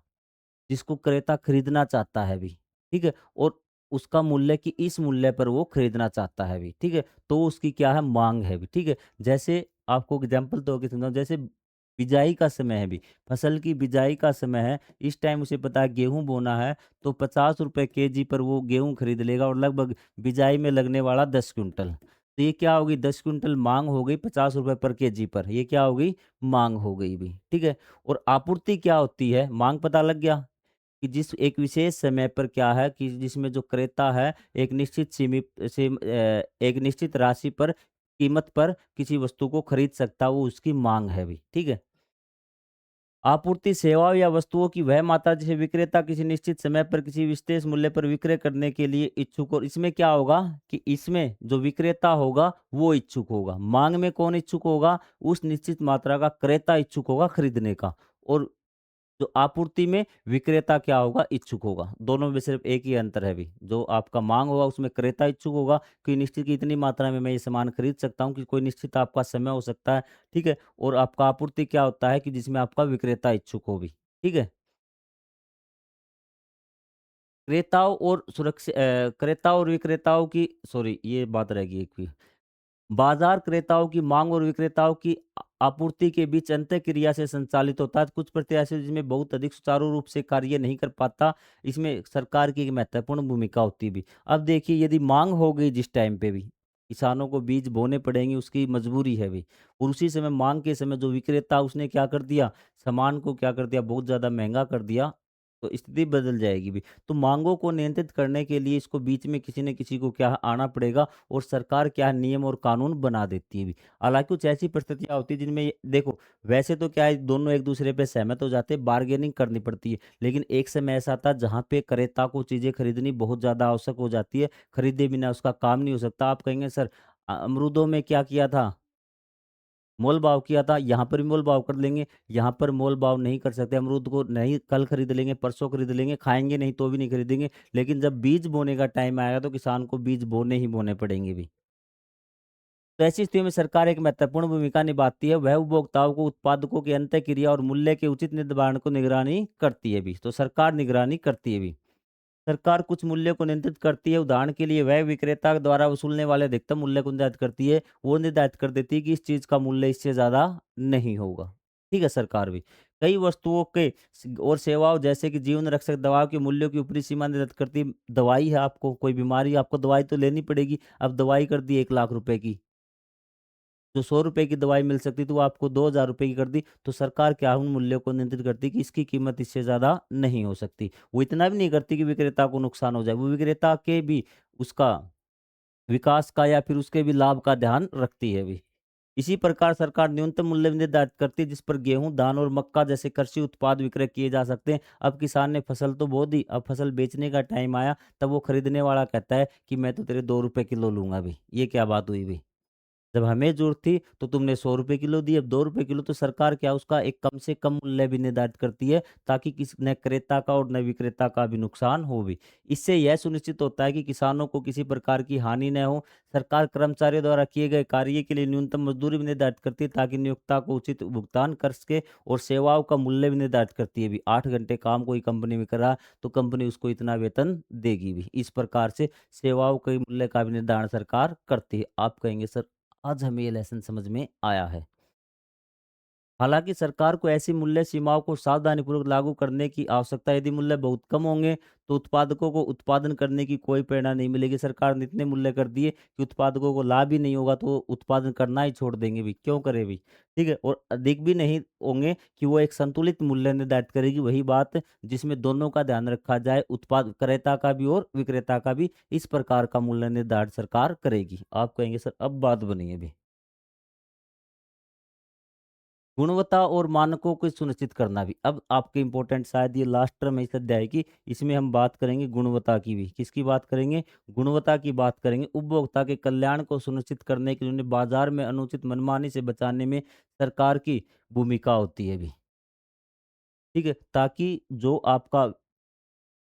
जिसको क्रेता खरीदना चाहता है भी, ठीक है? और उसका मूल्य कि इस मूल्य पर वो खरीदना चाहता है भी, ठीक है? तो उसकी क्या है माँग है भी, ठीक है? जैसे आपको एग्ज़ाम्पल तौर पे समझाऊँ जैसे बिजाई का समय है भी, फसल की बिजाई का समय है, इस टाइम उसे पता है गेहूँ बोना है, तो ₹50 केजी पर वो गेहूँ खरीद लेगा और लगभग बिजाई में लगने वाला 10 क्विंटल। तो ये क्या होगी 10 क्विंटल माँग हो गई ₹50 पर केजी पर, ये क्या हो गई? माँग हो गई भी, ठीक है? और आपूर्ति क्या होती है? माँग पता लग गया? कि जिस एक विशेष समय पर क्या है कि जिसमें जो क्रेता है एक निश्चित एक निश्चित राशि पर कीमत पर किसी वस्तु को खरीद सकता है, वो उसकी माँग है भी, ठीक है? आपूर्ति सेवाओं या वस्तुओं की वह मात्रा जिसे विक्रेता किसी निश्चित समय पर किसी विशेष मूल्य पर विक्रय करने के लिए इच्छुक और इसमें क्या होगा कि इसमें जो विक्रेता होगा वो इच्छुक होगा। माँग में कौन इच्छुक होगा? उस निश्चित मात्रा का क्रेता इच्छुक होगा खरीदने का और जो आपूर्ति में विक्रेता क्या होगा? इच्छुक होगा। दोनों में सिर्फ़ एक ही अंतर है अभी। जो आपका माँग होगा उसमें क्रेता इच्छुक होगा कि निश्चित की इतनी मात्रा में मैं ये सामान खरीद सकता हूँ कि कोई निश्चित आपका समय हो सकता है, ठीक है? और आपका आपूर्ति क्या होता है कि जिसमें आपका विक्रेता इच्छुक हो भी, ठीक है? क्रेता और विक्रेताओं की सॉरी ये बात रह गई एक भी। बाजार क्रेताओं की मांग और विक्रेताओं की आपूर्ति के बीच अंतःक्रिया से संचालित होता है। कुछ प्रत्याशी जिसमें बहुत अधिक सुचारू रूप से कार्य नहीं कर पाता, इसमें सरकार की एक महत्वपूर्ण भूमिका होती है भी। अब देखिए यदि मांग हो गई जिस टाइम पे भी, किसानों को बीज बोने पड़ेंगे उसकी मजबूरी है भी और उसी समय मांग के समय जो विक्रेता उसने क्या कर दिया, सामान को क्या कर दिया बहुत ज़्यादा महँगा कर दिया, तो स्थिति बदल जाएगी भी। तो माँगों को नियंत्रित करने के लिए इसको बीच में किसी न किसी को क्या आना पड़ेगा और सरकार क्या है नियम और कानून बना देती है भी। हालाँकि कुछ ऐसी परिस्थितियाँ होती हैं जिनमें ये देखो वैसे तो क्या है दोनों एक-दूसरे पे सहमत हो जाते हैं, बार्गेनिंग करनी पड़ती है। लेकिन एक समय ऐसा आता है जहाँ पे क्रेता को चीज़ें खरीदनी बहुत ज़्यादा आवश्यक हो जाती है, खरीदे बिना उसका काम नहीं हो सकता। आप कहेंगे सर अमरूदों में क्या किया था? मोल-भाव किया था, यहाँ पर भी मोल-भाव कर लेंगे, यहाँ पर मोल-भाव नहीं कर सकते, अमरूद को नहीं कल खरीद लेंगे, परसों खरीद लेंगे, खाएँगे नहीं तो भी नहीं खरीदेंगे, लेकिन जब बीज बोने का टाइम आएगा तो किसान को बीज बोने ही बोने पड़ेंगे भी। तो ऐसी स्थिति में सरकार एक महत्वपूर्ण भूमिका निभाती है, वह उपभोक्ताओं को उत्पादकों की अंतःक्रिया और मूल्य के उचित निर्धारण को निगरानी करती है भी, तो सरकार निगरानी करती है भी। सरकार कुछ मूल्य को नियंत्रित करती है, उदाहरण के लिए वह विक्रेता द्वारा वसूलने वाले अधिकतम मूल्य को निर्धारित करती है, वो निर्धारित कर देती है कि इस चीज़ का मूल्य इससे ज़्यादा नहीं होगा। ठीक है, सरकार भी। कई वस्तुओं के और सेवाओं जैसे कि जीवन रक्षक दवाओं के मूल्यों की ऊपरी सीमा निर्धारित करती है। दवाई है आपको, कोई बीमारी है, आपको दवाई तो लेनी पड़ेगी, अब दवाई कर दी 1 लाख रुपए की, जो ₹100 की दवाई मिल सकती थी वो आपको ₹2000 की कर दी, तो सरकार क्या है उन मूल्यों को नियंत्रित करती है कि इसकी कीमत इससे ज़्यादा नहीं हो सकती। वो इतना भी नहीं करती कि विक्रेता को नुकसान हो जाए, वो विक्रेता के भी उसका विकास का या फिर उसके भी लाभ का ध्यान रखती है भी। इसी प्रकार सरकार न्यूनतम मूल्य निर्धारित करती है जिस पर गेहूँ, धान और मक्का जैसे कृषि उत्पाद विक्रय किए जा सकते हैं। अब किसान ने फसल तो बो दी, अब फसल बेचने का टाइम आया, तब वो खरीदने वाला कहता है कि मैं तो तेरे ₹2 किलो लूँगा अभी। ये क्या बात हुई भई? जब हमें ज़रूरत थी तो तुमने ₹100 किलो दी, अब ₹2 किलो तो सरकार क्या उसका एक कम से कम मूल्य भी निर्धारित करती है ताकि किसी न क्रेता का और न विक्रेता का भी नुकसान हो भी। इससे यह सुनिश्चित होता है कि किसानों को किसी प्रकार की हानि न हो। सरकार कर्मचारियों द्वारा किए गए कार्य के लिए न्यूनतम मजदूरी भी निर्धारित करती है ताकि नियोक्ता को उचित भुगतान कर सके और सेवाओं का मूल्य भी निर्धारित करती है भी। 8 घंटे काम कोई कंपनी में कर रहा है तो कंपनी उसको इतना वेतन देगी भी। इस प्रकार से सेवाओं के मूल्य का भी निर्धारण सरकार करती है। आप कहेंगे सर आज हमें ये लेसन समझ में आया है। हालाँकि सरकार को ऐसी मूल्य सीमाओं को सावधानीपूर्वक लागू करने की आवश्यकता है। यदि मूल्य बहुत कम होंगे, तो उत्पादकों को उत्पादन करने की कोई प्रेरणा नहीं मिलेगी। सरकार ने इतने मूल्य कर दिए कि उत्पादकों को लाभ ही नहीं होगा, तो वो उत्पादन करना ही छोड़ देंगे भी, क्यों करें भी? ठीक है? और अधिक भी नहीं होंगे कि वो एक संतुलित मूल्य निर्धारित करेगी, वही बात जिसमें दोनों का ध्यान रखा जाए, उत्पाद क्रेता का भी और विक्रेता का भी, इस प्रकार का मूल्य निर्धारण सरकार करेगी। आप कहेंगे सर अब बात बनी है अभी। गुणवत्ता और मानकों को सुनिश्चित करना भी। अब आपके इम्पोर्टेंट शायद ये लास्ट टर्म है इस अध्याय की, इसमें हम बात करेंगे गुणवत्ता की भी। किसकी बात करेंगे? गुणवत्ता की बात करेंगे। उपभोक्ता के कल्याण को सुनिश्चित करने के लिए उन्हें बाजार में अनुचित मनमानी से बचाने में सरकार की भूमिका होती है भी। ठीक है? ताकि जो आपका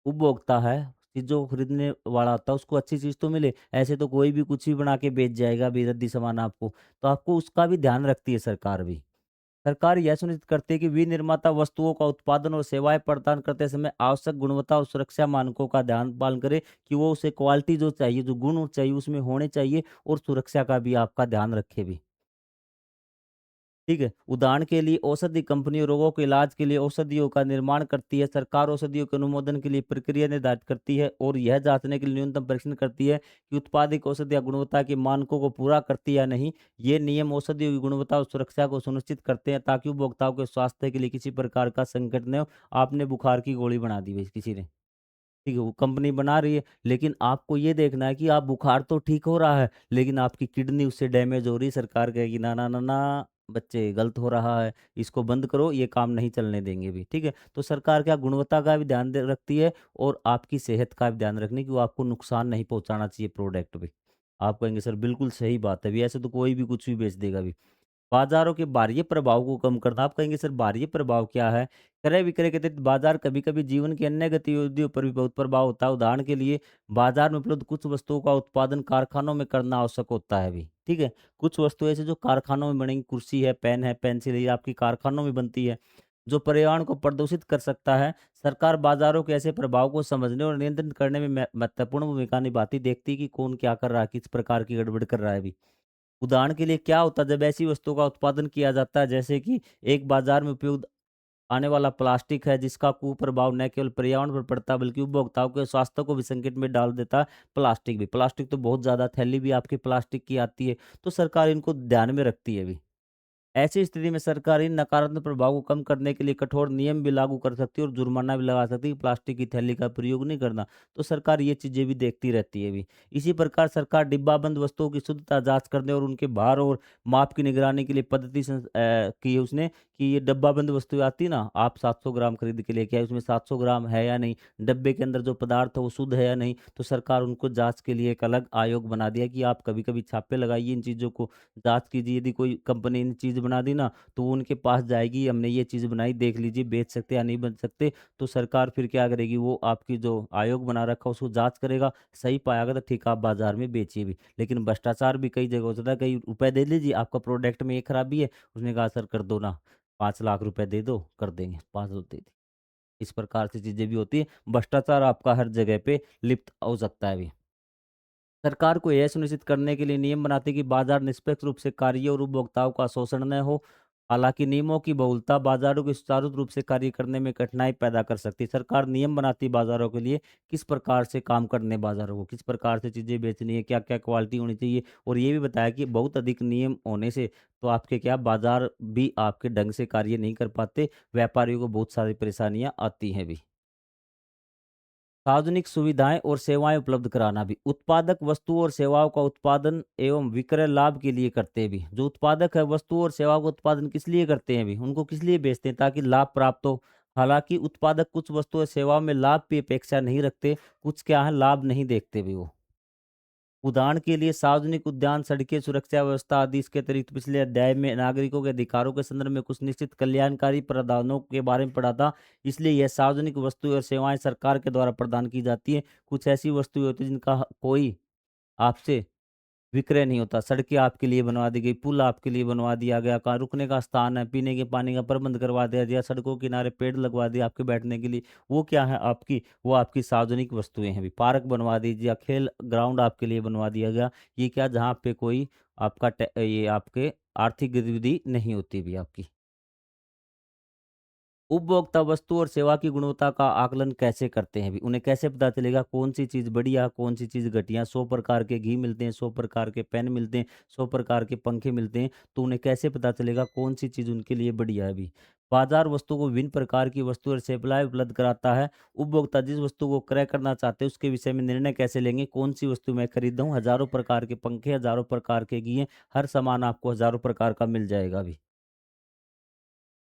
उपभोक्ता है, चीज़ जो खरीदने वाला होता है उसको अच्छी चीज़ तो मिले। ऐसे तो कोई भी कुछ भी बना के बेच जाएगा बेरद्दी सामान आपको। तो आपको उसका भी ध्यान रखती है सरकार भी। सरकार यह सुनिश्चित करती है कि विनिर्माता वस्तुओं का उत्पादन और सेवाएँ प्रदान करते समय आवश्यक गुणवत्ता और सुरक्षा मानकों का ध्यान पालन करे कि वो उसे क्वालिटी जो चाहिए, जो गुण चाहिए उसमें होने चाहिए और सुरक्षा का भी आपका ध्यान रखे भी। ठीक है? उदाहरण के लिए औषधि कंपनी रोगों के इलाज के लिए औषधियों का निर्माण करती है। सरकार औषधियों के अनुमोदन के लिए प्रक्रिया निर्धारित करती है और यह जाँचने के लिए न्यूनतम परीक्षण करती है कि उत्पादित औषधियाँ गुणवत्ता के मानकों को पूरा करती है या नहीं। ये नियम औषधियों की गुणवत्ता और सुरक्षा को सुनिश्चित करते हैं ताकि उपभोक्ताओं के स्वास्थ्य के लिए किसी प्रकार का संकट न हो। आपने बुखार की गोली बना दी भई किसी ने। ठीक है, वो कंपनी बना रही है, लेकिन आपको ये देखना है कि आप बुखार तो ठीक हो रहा है, लेकिन आपकी किडनी उससे डैमेज हो रही है। सरकार कहेगी ना, ना, ना, ना, बच्चे गलत हो रहा है, इसको बंद करो, ये काम नहीं चलने देंगे भी, ठीक है? तो सरकार क्या गुणवत्ता का भी ध्यान दे रखती है और आपकी सेहत का भी ध्यान रखनी कि वो आपको नुकसान नहीं पहुँचाना चाहिए प्रोडक्ट भी। आप कहेंगे सर बिल्कुल सही बात है, अभी ऐसे तो कोई भी कुछ भी बेच देगा अभी। बाज़ारों के बाह्य प्रभाव को कम करना। आप कहेंगे सर बाह्य प्रभाव क्या है? क्रय विक्रय के तहत बाज़ार कभी-कभी जीवन की अन्य गतिविधियों पर भी बहुत प्रभाव होता है। उदाहरण के लिए बाज़ार में उपलब्ध कुछ वस्तुओं का उत्पादन कारखानों में करना आवश्यक होता है अभी, ठीक है? कुछ वस्तुएँ ऐसी जो कारखानों में बनेंगी, कुर्सी है, पेन है, पेंसिल है, ये आपकी कारखानों में बनती है, जो पर्यावरण को प्रदूषित कर सकता है। सरकार बाज़ारों के ऐसे प्रभाव को समझने और नियंत्रित करने में महत्वपूर्ण भूमिका निभाती, देखती है कि कौन क्या कर रहा है, किस प्रकार की गड़बड़ कर रहा है अभी। उदाहरण के लिए क्या होता है जब ऐसी वस्तुओं का उत्पादन किया जाता है जैसे कि एक बाजार में उपयोग आने वाला प्लास्टिक है जिसका कुप्रभाव न केवल पर्यावरण पर पड़ता है बल्कि उपभोक्ताओं के स्वास्थ्य को भी संकट में डाल देता है। प्लास्टिक भी, प्लास्टिक तो बहुत ज़्यादा, थैली भी आपकी प्लास्टिक की आती है, तो सरकार इनको ध्यान में रखती है अभी। ऐसी स्थिति में सरकार इन नकारात्मक प्रभाव को कम करने के लिए कठोर नियम भी लागू कर सकती है और जुर्माना भी लगा सकती है कि प्लास्टिक की थैली का प्रयोग नहीं करना। तो सरकार ये चीज़ें भी देखती रहती है अभी। इसी प्रकार सरकार डिब्बाबंद वस्तुओं की शुद्धता जाँच करने और उनके भार और माप की निगरानी के लिए पद्धति की है उसने कि ये डब्बाबंद वस्तुएँ आती है ना, आप 700 ग्राम खरीद के लेके आए, उसमें 700 ग्राम है या नहीं? डब्बे के अंदर जो पदार्थ है वो शुद्ध है या नहीं? तो सरकार उनको जाँच के लिए एक अलग आयोग बना दिया है कि आप कभी-कभी छापे लगाइए इन चीज़ों को। जाँच कीजिए, यदि कोई कंपनी ने चीज़ बना दी ना, तो वो उनके पास जाएगी, हमने ये चीज़ बनाई, देख लीजिए बेच सकते हैं या नहीं बन सकते। तो सरकार फिर क्या करेगी, वो आपकी जो आयोग बना रखा है उसको जाँच करेगा, सही पाएगा तो ठीक आप बाज़ार में बेचिए भी। लेकिन भ्रष्टाचार भी कई जगह हो जाता है, कई रुपए दे दीजिए, आपका प्रोडक्ट में ये खराबी है, उसने कहा सर कर दो ना, 5 लाख रुपए दे दो, कर देंगे, 5 दे दी। इस प्रकार से चीज़ें भी होती हैं, भ्रष्टाचार आपका हर जगह पे लिप्त हो सकता है अभी। सरकार को यह सुनिश्चित करने के लिए नियम बनाती है कि बाजार निष्पक्ष रूप से कार्य और उपभोक्ताओं का शोषण न हो। हालांकि नियमों की बहुलता बाजारों के सुचारू रूप से कार्य करने में कठिनाई पैदा कर सकती है। सरकार नियम बनाती है बाजारों के लिए किस प्रकार से काम करने बाजारों को, किस प्रकार से चीज़ें बेचनी है, क्या क्या क्वालिटी होनी चाहिए और ये भी बताया कि बहुत अधिक नियम होने से तो आपके क्या बाजार भी आपके ढंग से कार्य नहीं कर पाते, व्यापारियों को बहुत सारी परेशानियां आती हैं भी। सार्वजनिक सुविधाएं और सेवाएं उपलब्ध कराना भी। उत्पादक वस्तुओं और सेवाओं का उत्पादन एवं विक्रय लाभ के लिए करते हैं भी। जो उत्पादक है वस्तुओं और सेवाओं का उत्पादन किस लिए करते हैं भी, उनको किस लिए बेचते हैं ताकि लाभ प्राप्त हो। हालांकि उत्पादक कुछ वस्तुओं और सेवाओं में लाभ की अपेक्षा नहीं रखते, कुछ क्या है लाभ नहीं देखते भी वो। उदाहरण के लिए सार्वजनिक उद्यान, सड़कें, सुरक्षा व्यवस्था आदि। इसके अतिरिक्त पिछले अध्याय में नागरिकों के अधिकारों के संदर्भ में कुछ निश्चित कल्याणकारी प्रावधानों के बारे में पढ़ा था। इसलिए यह सार्वजनिक वस्तुएं और सेवाएं सरकार के द्वारा प्रदान की जाती है। कुछ ऐसी वस्तुएं होती हैं जिनका कोई आपसे विक्रय नहीं होता। सड़कें आपके लिए बनवा दी गई, पुल आपके लिए बनवा दिया गया, कहाँ रुकने का स्थान है, पीने के पानी का प्रबंध करवा दिया गया, सड़कों के किनारे पेड़ लगवा दिए आपके बैठने के लिए। वो क्या है आपकी, वो आपकी सार्वजनिक वस्तुएँ हैं अभी। पार्क बनवा दीजिए, खेल ग्राउंड आपके लिए बनवा दिया गया। ये क्या जहाँ पे कोई आपका ये आपके आर्थिक गतिविधि नहीं होती भी आपकी। उपभोक्ता वस्तु और सेवा की गुणवत्ता का आकलन कैसे करते हैं भी? उन्हें कैसे पता चलेगा कौन सी चीज़ बढ़िया, कौन सी चीज़ घटिया? 100 प्रकार के घी मिलते हैं, 100 प्रकार के पेन मिलते हैं, 100 प्रकार के पंखे मिलते हैं, तो उन्हें कैसे पता चलेगा कौन सी चीज़ उनके लिए बढ़िया है अभी? बाजार वस्तु को विभिन्न प्रकार की वस्तु और सेवाएँ उपलब्ध कराता है। उपभोक्ता जिस वस्तु को क्रय करना चाहते हैं उसके विषय में निर्णय कैसे लेंगे? कौन सी वस्तु मैं खरीदूँ? हज़ारों प्रकार के पंखे, हज़ारों प्रकार के घी हैं, हर सामान आपको हज़ारों प्रकार का मिल जाएगा अभी।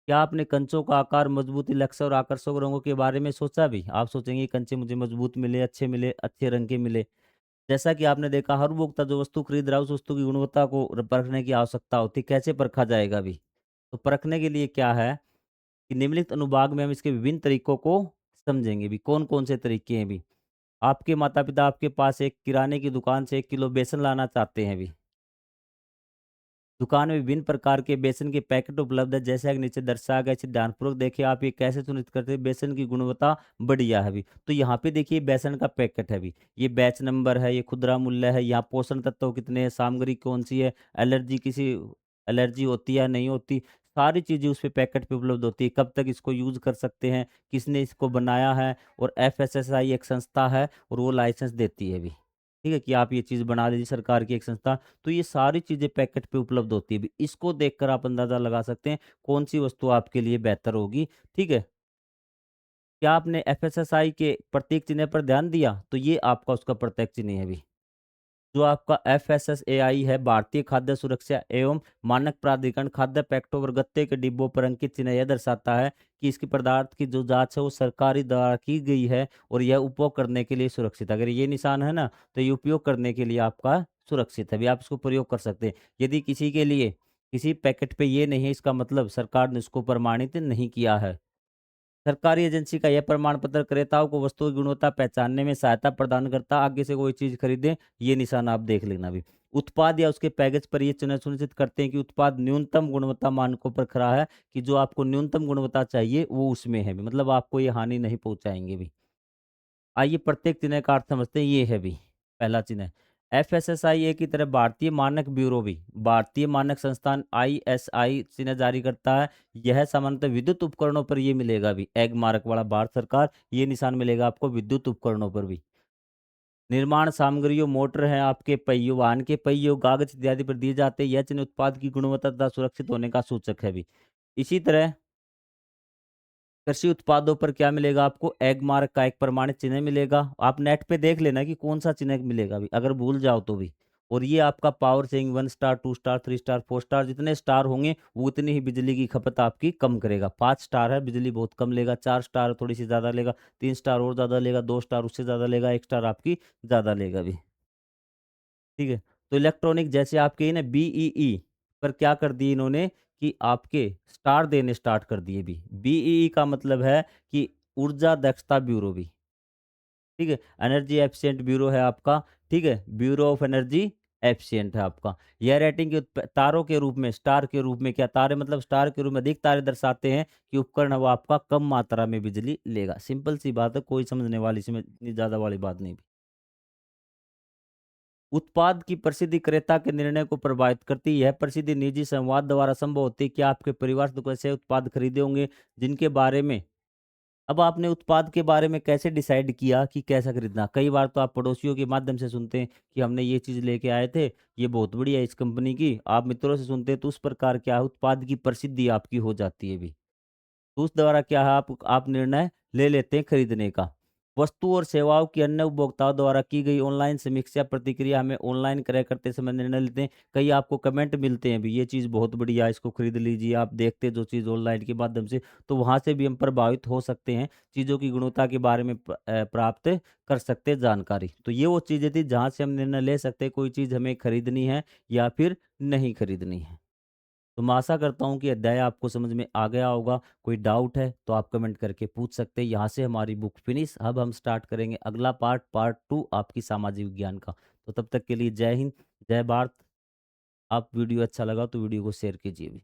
क्या आपने कंचों का आकार, मजबूती, लक्ष्य और आकर्षक रंगों के बारे में सोचा भी? आप सोचेंगे ये कंचे मुझे मजबूत मिले, अच्छे रंग के मिले। जैसा कि आपने देखा हर उपभोक्ता जो वस्तु खरीद रहा है उस वस्तु की गुणवत्ता को परखने की आवश्यकता होती है। कैसे परखा जाएगा अभी? तो परखने के लिए क्या है कि निम्नलिखित अनुभाग में हम इसके विभिन्न तरीकों को समझेंगे भी, कौन-कौन से तरीके हैं भी। आपके माता-पिता आपके पास एक किराने की दुकान से 1 किलो बेसन लाना चाहते हैं भी। दुकान में विभिन्न प्रकार के बेसन के पैकेट उपलब्ध है, जैसा कि नीचे दर्शाया गया है। इसे ध्यानपूर्वक देखिए, आप ये कैसे सुनिश्चित करते हैं बेसन की गुणवत्ता बढ़िया है अभी। तो यहाँ पे देखिए बेसन का पैकेट है अभी, ये बैच नंबर है, ये खुदरा मूल्य है, यहाँ पोषण तत्व कितने हैं, सामग्री कौन-सी है, एलर्जी होती है या नहीं होती, सारी चीज़ें उस पे पैकेट पे उपलब्ध होती है। कब तक इसको यूज़ कर सकते हैं, किसने इसको बनाया है, और एफएसएसआई एक संस्था है और वो लाइसेंस देती है अभी। ठीक है? कि आप ये चीज़ बना लीजिए, सरकार की एक संस्था। तो ये सारी चीज़ें पैकेट पे उपलब्ध होती है। भी इसको देखकर आप अंदाज़ा लगा सकते हैं कौन-सी वस्तु आपके लिए बेहतर होगी, ठीक है? क्या आपने एफएसएसआई के प्रतीक चिन्ह पर ध्यान दिया? तो ये आपका उसका प्रतीक चिन्ह है अभी। जो आपका एफएसएसएआई है, भारतीय खाद्य सुरक्षा एवं मानक प्राधिकरण, खाद्य पैकेटों और गत्ते के डिब्बों पर अंकित चिन्ह यह दर्शाता है कि इसकी पदार्थ की जो जाँच है वो सरकारी द्वारा की गई है और यह उपभोग करने के लिए सुरक्षित है। अगर ये निशान है ना, तो ये उपयोग करने के लिए आपका सुरक्षित है। अभी आप इसको प्रयोग कर सकते हैं। यदि किसी के लिए किसी पैकेट पे ये नहीं है, इसका मतलब सरकार ने उसको प्रमाणित नहीं किया है। सरकारी एजेंसी का यह प्रमाण पत्र क्रेताओं को वस्तु की गुणवत्ता पहचानने में सहायता प्रदान करता है। आगे से कोई चीज़ खरीदें, ये निशान आप देख लेना भी। उत्पाद या उसके पैकेज पर ये चिन्ह सुनिश्चित करते हैं कि उत्पाद न्यूनतम गुणवत्ता मानकों पर खरा है, कि जो आपको न्यूनतम गुणवत्ता चाहिए वो उसमें है भी। मतलब आपको ये हानि नहीं पहुँचाएँगे भी। आइए प्रत्येक चिन्ह का अर्थ समझते हैं, ये है भी पहला चिन्ह। एफएसएसआई ए की तरह भारतीय मानक ब्यूरो भी भारतीय मानक संस्थान आईएसआई चिन्ह जारी करता है। यह सामान्यतः विद्युत उपकरणों पर ये मिलेगा भी, एग मार्क वाला भारत सरकार, ये निशान मिलेगा आपको विद्युत उपकरणों पर भी। निर्माण सामग्रियों, मोटर है, आपके पहियों, वाहन के पहियों, कागज इत्यादि पर दिए जाते हैं। यह चिन्ह उत्पाद की गुणवत्ता तथा सुरक्षित होने का सूचक है भी। इसी तरह कृषि उत्पादों पर क्या मिलेगा आपको? एग मार्क का एक प्रमाणित चिन्ह मिलेगा। आप नेट पे देख लेना कि कौन-सा चिन्ह मिलेगा अभी, अगर भूल जाओ तो भी। और ये आपका power saving 1 star, 2 star, 3 star, 4 star, जितने स्टार होंगे वो उतनी ही बिजली की खपत आपकी कम करेगा। 5 स्टार है, बिजली बहुत कम लेगा, 4 स्टार थोड़ी-सी ज़्यादा लेगा, 3 स्टार और ज़्यादा लेगा, 2 स्टार उससे ज़्यादा लेगा, 1 स्टार आपकी ज़्यादा लेगा अभी। ठीक है? तो इलेक्ट्रॉनिक जैसे आपके ना बीईई पर क्या कर दिए इन्होंने कि आपके स्टार देने स्टार्ट कर दिए भी। बीईई का मतलब है कि ऊर्जा दक्षता ब्यूरो भी, ठीक है? एनर्जी एफिशिएंट ब्यूरो है आपका, ठीक है? ब्यूरो ऑफ एनर्जी एफिशिएंट है आपका। यह रेटिंग के तारों के रूप में, स्टार के रूप में, क्या तारे मतलब स्टार के रूप में अधिक तारे दर्शाते हैं कि उपकरण है वो आपका कम मात्रा में बिजली लेगा। सिंपल सी बात है, कोई समझने वाली इसमें इतनी ज़्यादा वाली बात नहीं। उत्पाद की प्रसिद्धि क्रेता के निर्णय को प्रभावित करती है। यह प्रसिद्धि निजी संवाद द्वारा संभव होती है। क्या आपके परिवार से ऐसे उत्पाद खरीदे होंगे जिनके बारे में, अब आपने उत्पाद के बारे में कैसे डिसाइड किया कि कैसा खरीदना? कई बार तो आप पड़ोसियों के माध्यम से सुनते हैं कि हमने ये चीज़ लेके आए थे, ये बहुत बढ़िया है इस कंपनी की। आप मित्रों से सुनते हैं तो उस प्रकार क्या है, उत्पाद की प्रसिद्धि आपकी हो जाती है भी। तो उस द्वारा क्या है, आप निर्णय ले लेते हैं खरीदने का। वस्तु और सेवाओं की अन्य उपभोक्ताओं द्वारा की गई ऑनलाइन समीक्षा प्रतिक्रिया हमें ऑनलाइन क्रय करते समय निर्णय लेते हैं। कई आपको कमेंट मिलते हैं भी, ये चीज़ बहुत बढ़िया है, इसको खरीद लीजिए। आप देखते हैं जो चीज़ ऑनलाइन के माध्यम से, तो वहाँ से भी हम प्रभावित हो सकते हैं। चीज़ों की गुणवत्ता के बारे में प्राप्त कर सकते हैं जानकारी। तो ये वो चीज़ें थी जहाँ से हम निर्णय ले सकते हैं कोई चीज़ हमें खरीदनी है या फिर नहीं खरीदनी है। तो मैं आशा करता हूँ कि अध्याय आपको समझ में आ गया होगा। कोई डाउट है तो आप कमेंट करके पूछ सकते हैं। यहाँ से हमारी बुक फिनिश। अब हम स्टार्ट करेंगे अगला पार्ट, पार्ट 2 आपकी सामाजिक विज्ञान का। तो तब तक के लिए जय हिंद, जय भारत। आप वीडियो अच्छा लगा तो वीडियो को शेयर कीजिए भी।